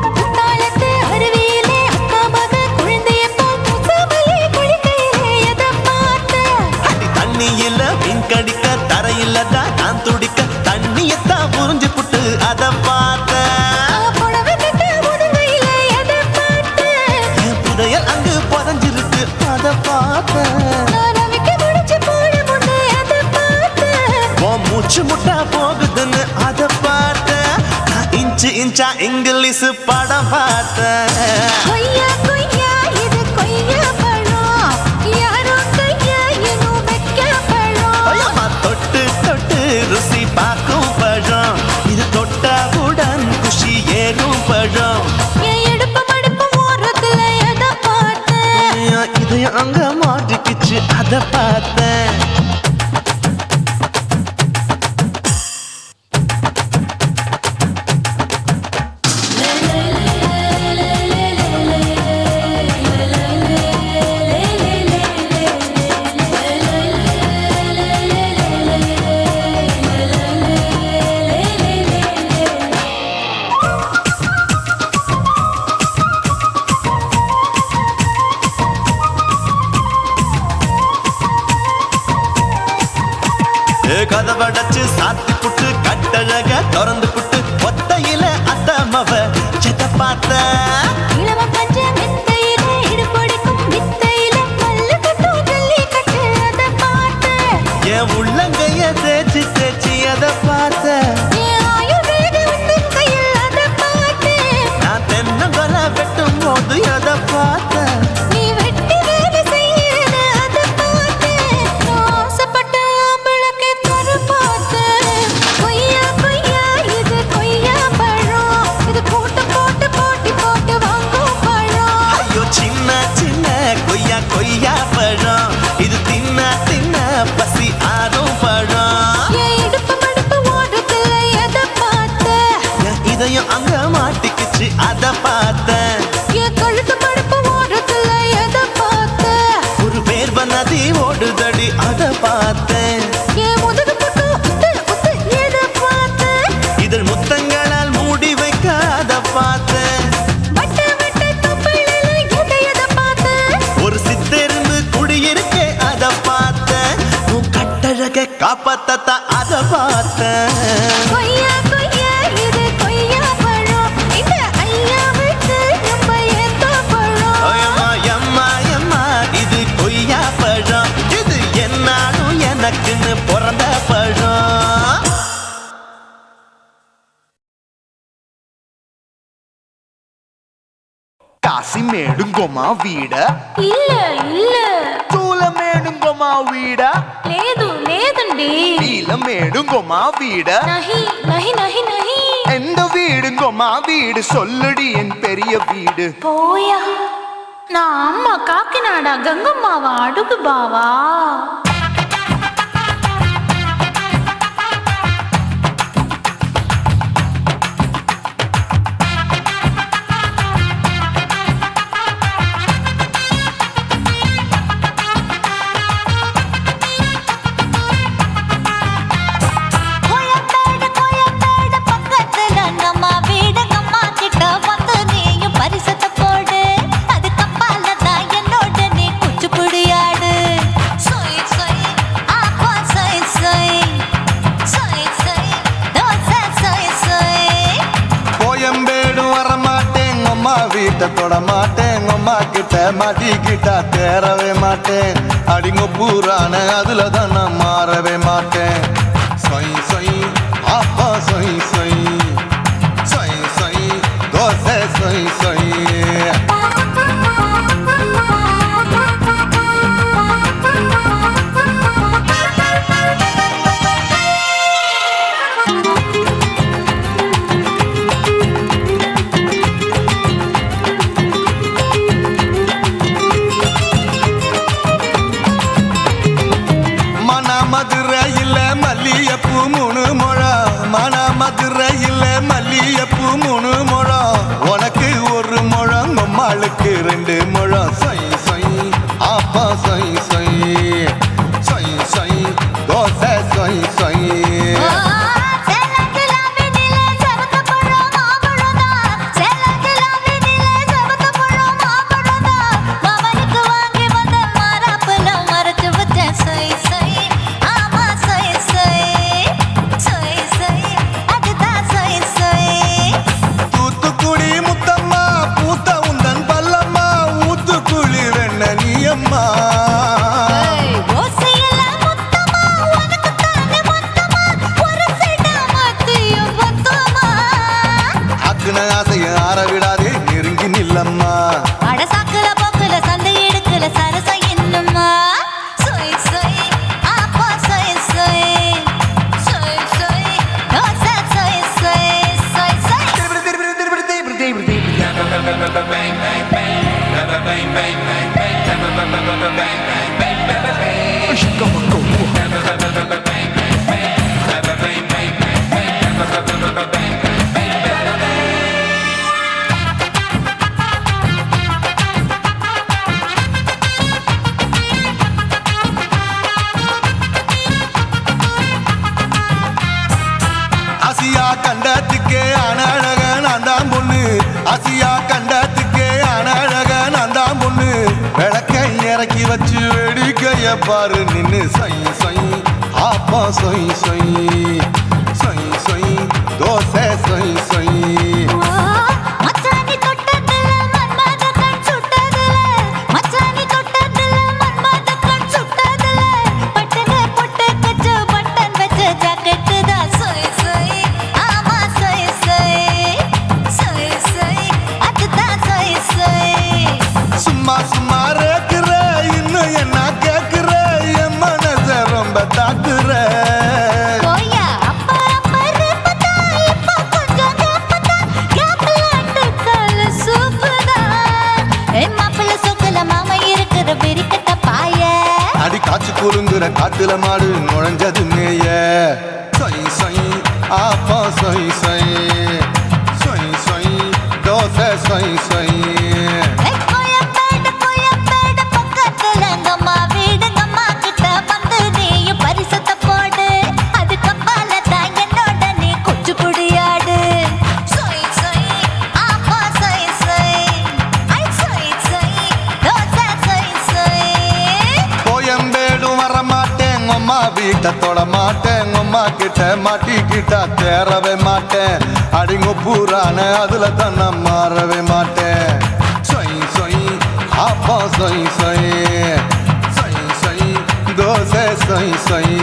குத்தாலத்து அருவியிலே அக்கா மக குழந்தைய போல் முசாமலே குளிக்கையிலே எதை பார்த்த அடி தண்ணியில மீன் கடிக்க தரையில தான் நான் துடிக்க தண்ணியத்தான் புரிஞ்சு புட்டு அத பார்த்தேன் புடவை கட்ட முதுகையிலே எதை பார்த்த என் புதையல் அங்கு புதஞ்சிருக்கு அத பார்த்தேன் நான் ரவிக்கு முடிச்சு போட முன்னே எதை பார்த்த உன் மூச்சு முட்டா போகுதுன்னு அத பார்த்தேன் நான் இன்ச்சு இன்ச்சா இங்கிலீஷ் படம் பார்த்தேன் கொய்யா கொய்யா இது கொய்யா பழம் யாரோ கையா இன்னும் வைக்க பழம் ஐயம்மா தொட்டு தொட்டு ருசி பார்க்கும் பழம் இது தொட்டாவுடன் குஷி ஏறும் பழம் என் இடுப்பு மடிப்பு ஓரத்துல எதை பார்த்த என் இதயம் அங்க மாட்டிக்கிச்சு அத பார்த்தேன் கதவடைச்சு சாத்தி புட்டு கட்டழக திறந்து புட்டு ஒத்தையில அத்தமவ செத்த பார்த்த இளம பஞ்ச மெத்தையிலே இடுப்பொடிக்கும் வித்தையில மல்லு கட்டும் ஜல்லி கட்டு அதை பார்த்த என் உள்ளங்கைய தேய்ச்சி தேய்ச்சி அத பார்த்த என் ஆயுர்வேத உந்தன் கையில் அதை பார்த்த நான் தென்னங்கொலை வெட்டும் போது அத பார்த்த நீ வெட்டி வேலை செய்யறது அதை பார்த்த நான் ஆசைப்பட்ட ஆம்பளுக்கு தர பார்த்த கொய்யா கொய்யா இது கொய்யா பழம் இது போட்டு போட்டு போட்டி போட்டு வாங்கும் பழம் ஐயோ சின்ன சின்ன கொய்யா கொய்யா பழம் இது தின்ன தின்ன பசி ஆறும் பழம் என் இடுப்பு மடிப்பு ஓரத்துல எதை பார்த்த என் இதயம் அங்க மாட்டிக்கிச்சு அத பார்த்தேன் என் கழுத்து மடிப்பு ஓரத்துல எதை பார்த்த ஒரு வேர்வ நதி ஓடுதடி அத பார்த்தேன் என் முதுகு போட்டு உத்து உத்து எதை பார்த்த இதழ் முத்தங்களால் மூடி வைக்காத பார்த்தேன் வட்ட வட்ட தொப்புளில எதை பார்த்த ஒரு சித்திருந்து குடியிருக்கே அத பார்த்தேன் உன் கட்டழக காப்பாத்தத்தான் அத பார்த்தேன் கொய்யா கொய்யா இது கொய்யா பழம் இந்த ஐயா விட்டு நம்ம ஏத்த பழம் ஐயம்மா எம்மா எம்மா இது கொய்யா பழம் இது என்னாலும் எனக்குன்னு பிறந்த பழம் కాశీ మేడుంగోమా వీడ இல்ல இல்ல తూల మేడుంగోమా వీడ లేదు లేదండి నీల మేడుంగోమా వీడ நஹி நஹி நஹி நஹி எந்த வீடுங்கோமா வீடு சொல்லுடி என் பெரிய வீடு போயா நான் அம்மா காக்கிநாடா கங்கம்மாவா அடுகு பாவா வீட்டை தொட மாட்டேன் அம்மா கிட்ட மாட்டிக்கிட்டா தேரவே மாட்டேன் அடிங்க பூரான அதுல தான் நான் மாறவே மாட்டேன் சொய் சொய் அப்பா சொய் சொய் சொய் சொய் தோசை சொய் சொய் மதுரையில் மல்லியப்பூ 3 முழம் மன மதுரையில் மல்லியப்பூ 3 முழம் உனக்கு 1 முழம் அம்மாளுக்கு 2 முழம் சொய் சொய் அப்பா சொய் சொய் சொய் சொய் தோசை சொய் சொய் விடாதே நெருங்கி நில்லம்மா அடசாக்குல போக்குல சந்தை எடுக்கல சரச என்னம்மா சொய் சொய் அப்பா சொய் சொய் சொய் சொய் தோசை சொய் சொய் சொய் சொய் கண்டத்துக்கே அனழக நான் தான் பொண்ணு ஆசியா கண்டத்துக்கே அனழக நான் தான் பொண்ணு விளக்கை இறக்கி வச்சு வேடிக்கைய பாரு நின்னு சொய் சொய் ஆப்பா சொய் சொய் சொய் சொய் தோசை சொய் சொய் சும்மா ரேக்குற இன்னும் என்ன கேக்குற என் மனச ரொம்ப தாக்குற அடி காய்ச்சி குலுங்குற காட்டுல மாடு நுழைஞ்சது மேய சொய் சொய் ஆப்பா சொய் சொய் சொய் சொய் தோசை சொய் சொய் வீட்டை தொட மாட்டேன் அம்மா கிட்ட மாட்டிக்கிட்டா தேரவே மாட்டேன் அடிங்க பூரான அதுல தான் நான் மாறவே மாட்டேன் சொய் சொய் அப்பா சொய் சொய் சொய் சொய் தோசை சொய் சொய்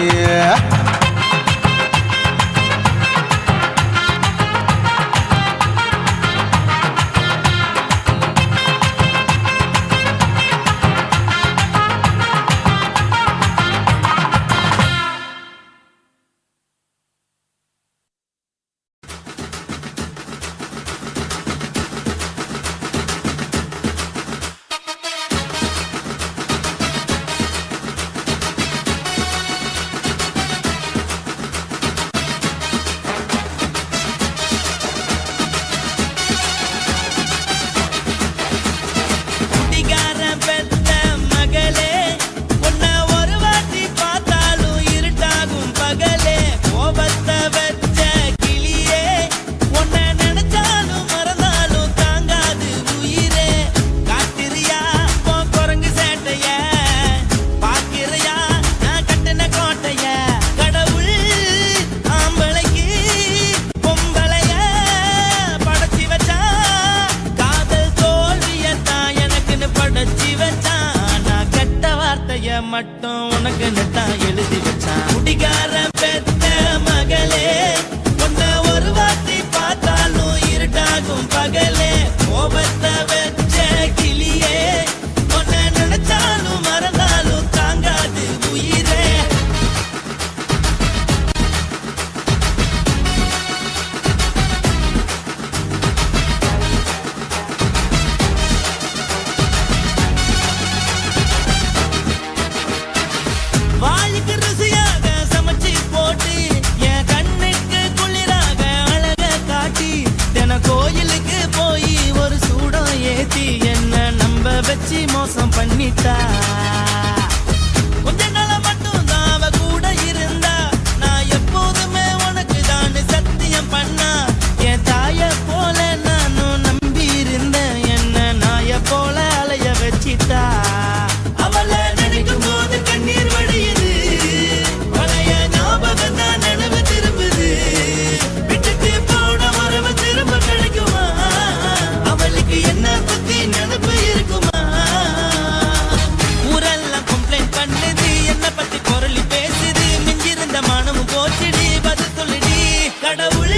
கடவுள்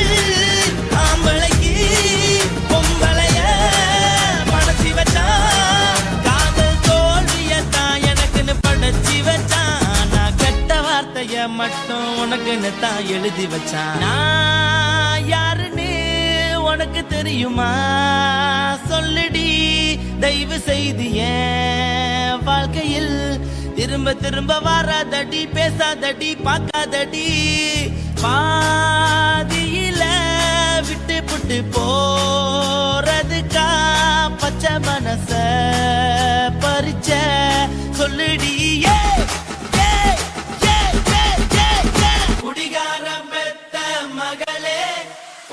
ஆம்பளைக்கு பொம்பளைய படைச்சி வச்சான் காதல் தோல்வியத்தான் எனக்குன்னு படைச்சி வச்சான் நான் கெட்ட வார்த்தைய மட்டும் உனக்குன்னு தான் எழுதி வச்சான் நான் யாருன்னு உனக்கு தெரியுமா சொல்லுடி தயவு செய்து என் வாழ்க்கையில் திரும்ப திரும்ப வராதடி பேசாதடி பார்க்காதடி பாதியில விட்டு புட்டு போறதுக்கா பச்சை மனச பறிச்ச சொல்லுடி குடிகாரம் பெத்த மகளே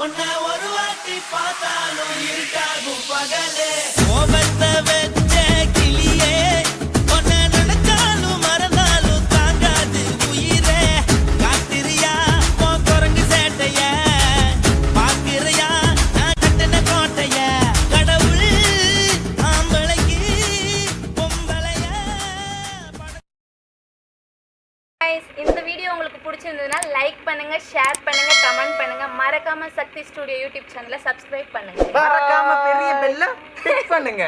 உன்னை ஒரு வாட்டி பார்த்தாலும் இருக்காகும் பகலே கோபத்தை வச்ச கிளியே உன்னை நினைச்சாலும் மறந்தாலும் தாங்காது உயிரே காத்திரியா உன் குரங்கு சேட்டைய பாக்கிறியா நான் கட்டின கோட்டைய கடவுள் ஆம்பளைக்கு பொம்பளைய Guys, இந்த வீடியோ உங்களுக்கு பிடிச்சிருந்ததுன்னா லைக் பண்ணுங்க, ஷேர் பண்ணுங்க, கமெண்ட் பண்ணுங்க, மறக்காம சக்தி ஸ்டுடியோ யூடியூப் சேனலை சப்ஸ்கிரைப் பண்ணுங்க. மறக்காம பெரிய பெல்ல கிளிக் பண்ணுங்க.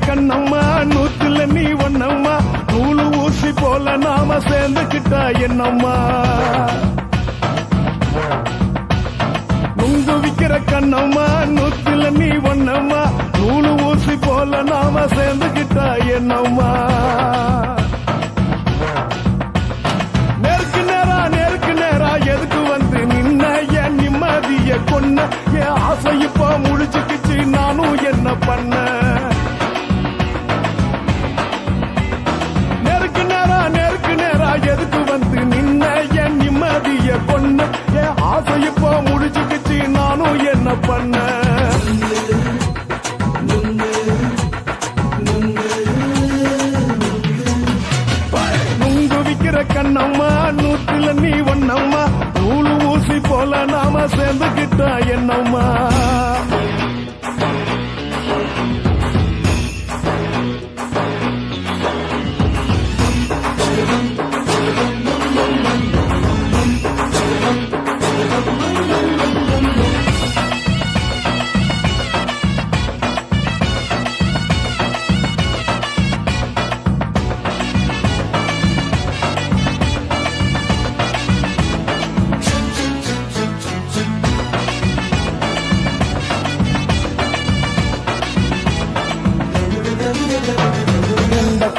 கண்ணம்மா நூத்துல நீ ஒன்னம்மா நூலு ஊசி போல நாம சேர்ந்துக்கிட்டா என்னம்மா நுங்கு விக்கிற கண்ணம்மா நூத்துல நீ ஒன்னம்மா நூலு ஊசி போல நாம சேர்ந்துக்கிட்டா என்னம்மா நேருக்கு நேரா எதுக்கு வந்து நின்ன என் நிம்மதிய கொன்ன என் ஆசை இப்ப முழிச்சுக்கிச்சு நானும் என்ன பண்ண எதுக்கு வந்து நின்ன என் நிம்மதிய பொண்ணு என் ஆசை இப்போ முடிச்சுக்கிச்சு நானும் என்ன பண்ண நுங்கு விக்கிற கண்ணம்மா நூத்துல நீ ஒன்னம்மா நூலு ஊசி போல நாம சேர்ந்துக்கிட்டா என்னம்மா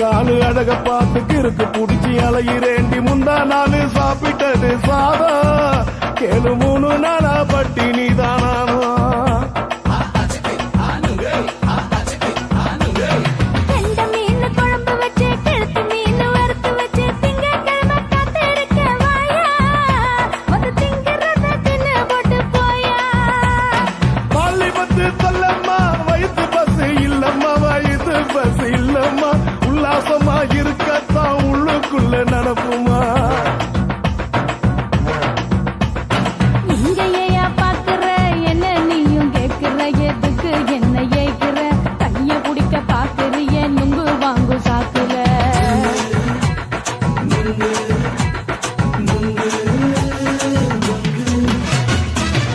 காலு அழக பார்த்து கிறுக்கு புடிச்சு அலையிறேண்டி முந்தா நாலு சாப்பிட்டது சாதம் கேளு 3 நாளா பட்டினி தானானோ இருக்கத்தான் உள்ளுக்குள்ள நடப்புமா இங்கேயா பாக்குற என்ன நீயும் கேக்குற எதுக்கு என்ன ஏக்குற கைய குடிக்க பாக்குறிய நுங்கு வாங்கு சாக்குல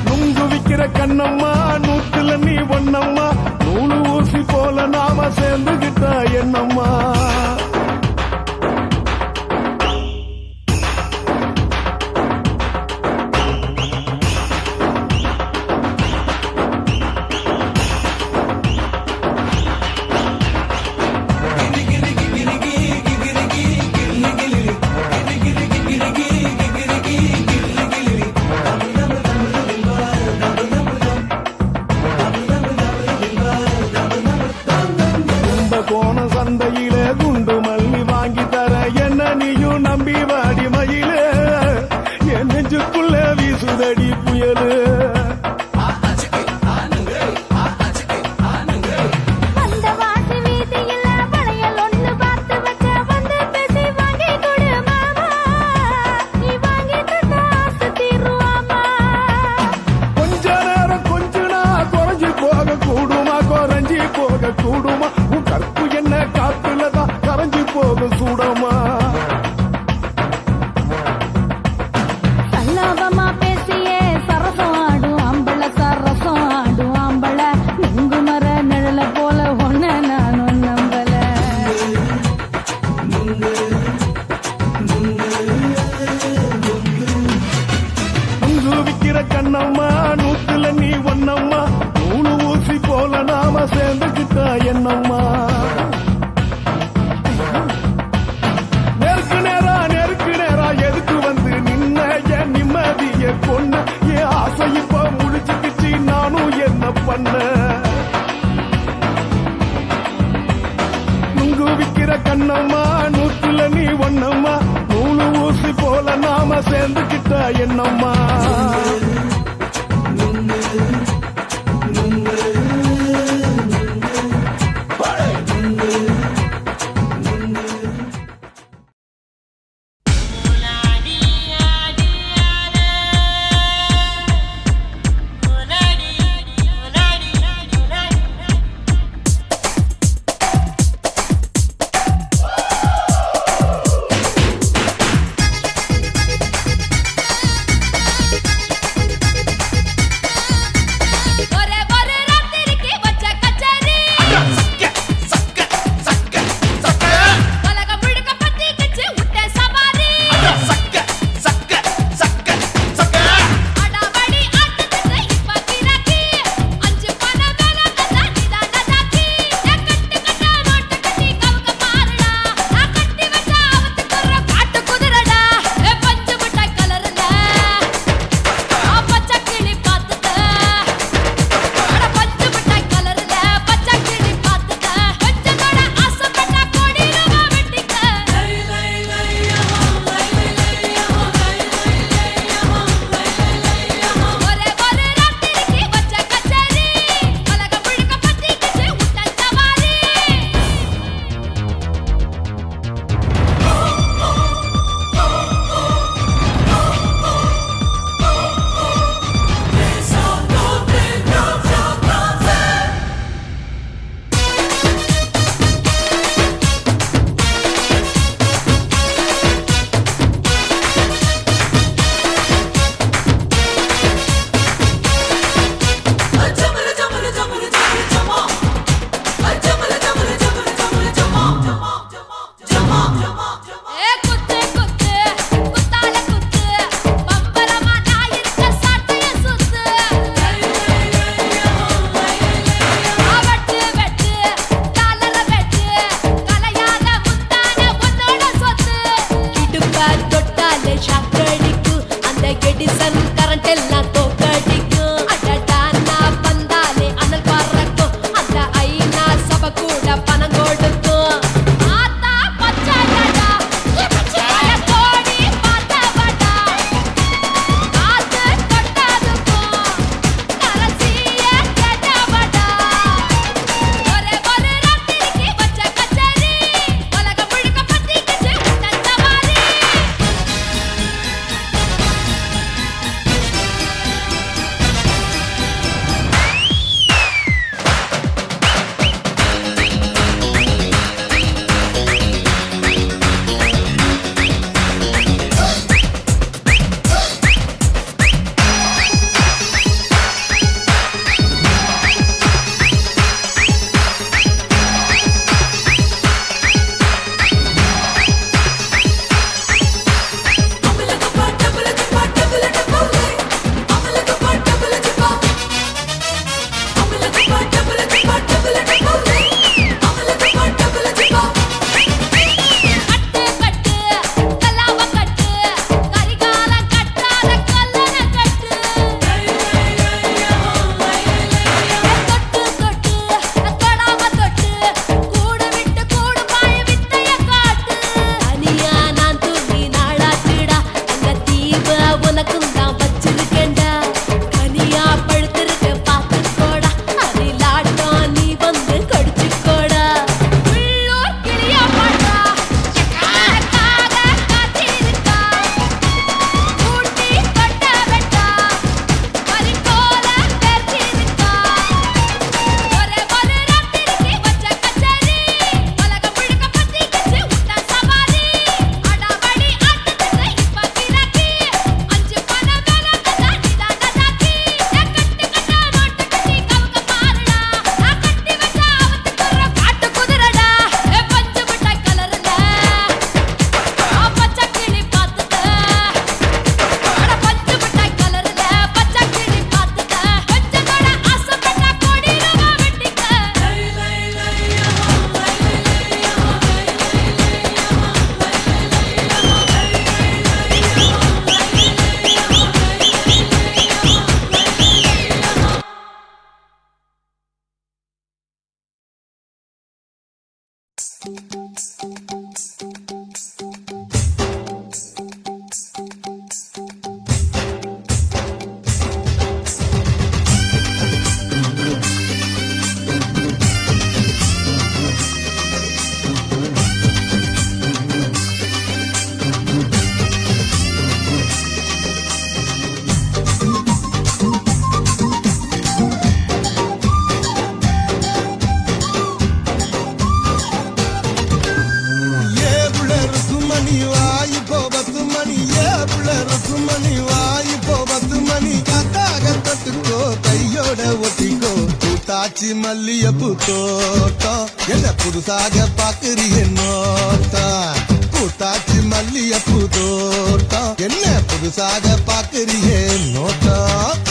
நுங்கு விக்கிற கண்ணம்மா நூத்துல நீ ஒன்னம்மா நூலு ஊசி போல நாம சேர்ந்துகிட்டா என்னம்மா போதும் சூடமா சல்லாபமா பேசியே சரசம் ஆடும் ஆம்பள சரசம் ஆடும் ஆம்பள நுங்கு மர நிழல போல ஒன்ன நானும் நம்பல நுங்கு விக்கிற கண்ணம்மா நூத்துல நீ ஒன்னம்மா நூலு ஊசி போல நாம சேர்ந்துக்கிட்டா என்னம்மா நெருக்கு நேரா எதுக்கு வந்து நின்ன என் நிம்மதிய கொன்ன என் ஆசை இப்ப முடிச்சுக்கிச்சு நானும் என்ன பண்ண நுங்கு விக்கிற கண்ணம்மா நூத்துல நீ ஒன்னம்மா நூலு ஊசி போல நாம சேர்ந்துக்கிட்டா என்னம்மா பூத்தாச்சி மல்லியப்பூ தோட்டம் என்ன புதுசாக பாக்குறிய நோட்டம் பூத்தாச்சி மல்லியப்பூ தோட்டம் என்ன புதுசாக பாக்குறிய நோட்டம்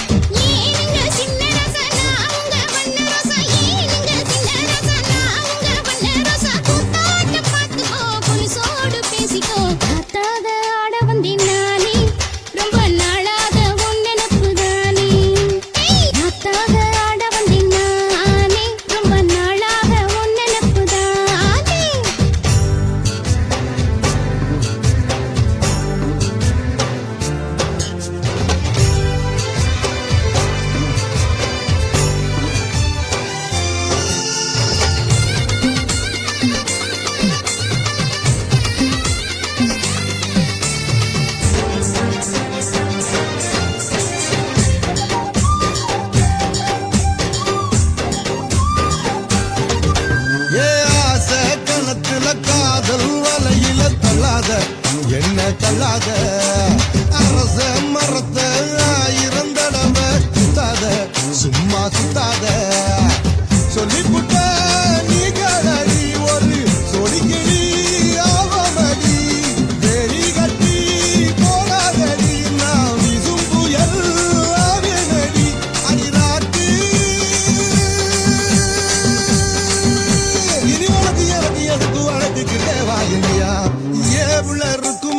என்ன தள்ளாத அரச மரத்த ஆயிரம் தடவை சுத்தாத சும்மா சுத்தாத சொல்லிப்புட்ட நீ கடடி ஒரு சொலிக்கிடி ஆவமடி வெறி கட்டி போடாதடி நான் விசும் புயல் ஆவேனடி அடிராட்டி இனி உனக்கு எனக்கு எதுக்கு வழக்குக்கிட்டே வாயில்லையா ஏவுள்ள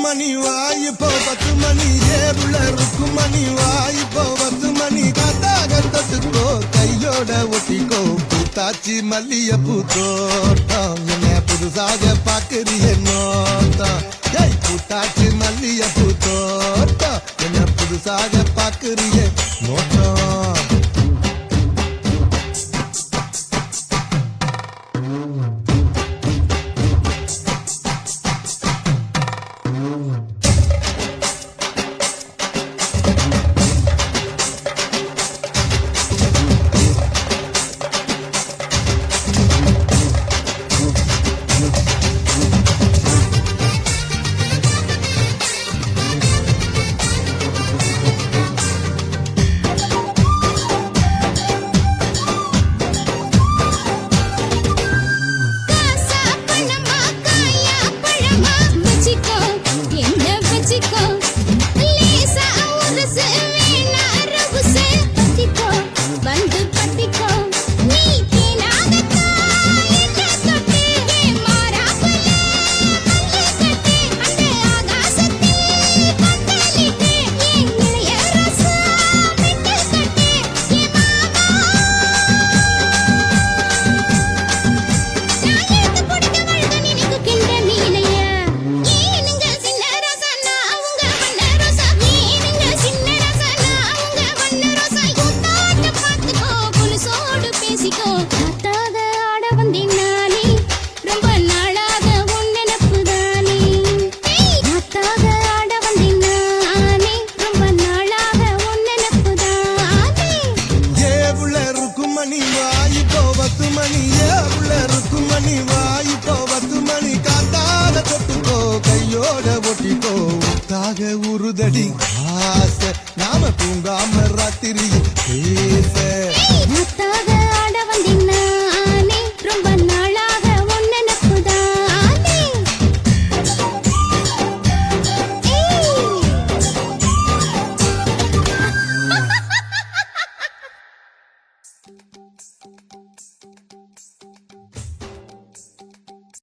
மணி வாய்ப்போ 10 மணி ஏவுள்ள மணி வாய்ப்போ 10 மணி கத்தாகத்துக்கோ கையோட ஒட்டிக்கோ பூத்தாச்சி மல்லியப்பூ தோட்டம் என்ன புதுசாக பாக்குறிய நோட்டம் ஏய் பூத்தாச்சி மல்லியப்பூ தோட்டம் என்ன புதுசாக பாக்குறிய நோட்டம் உருதடி ஆசை நாம தூங்காம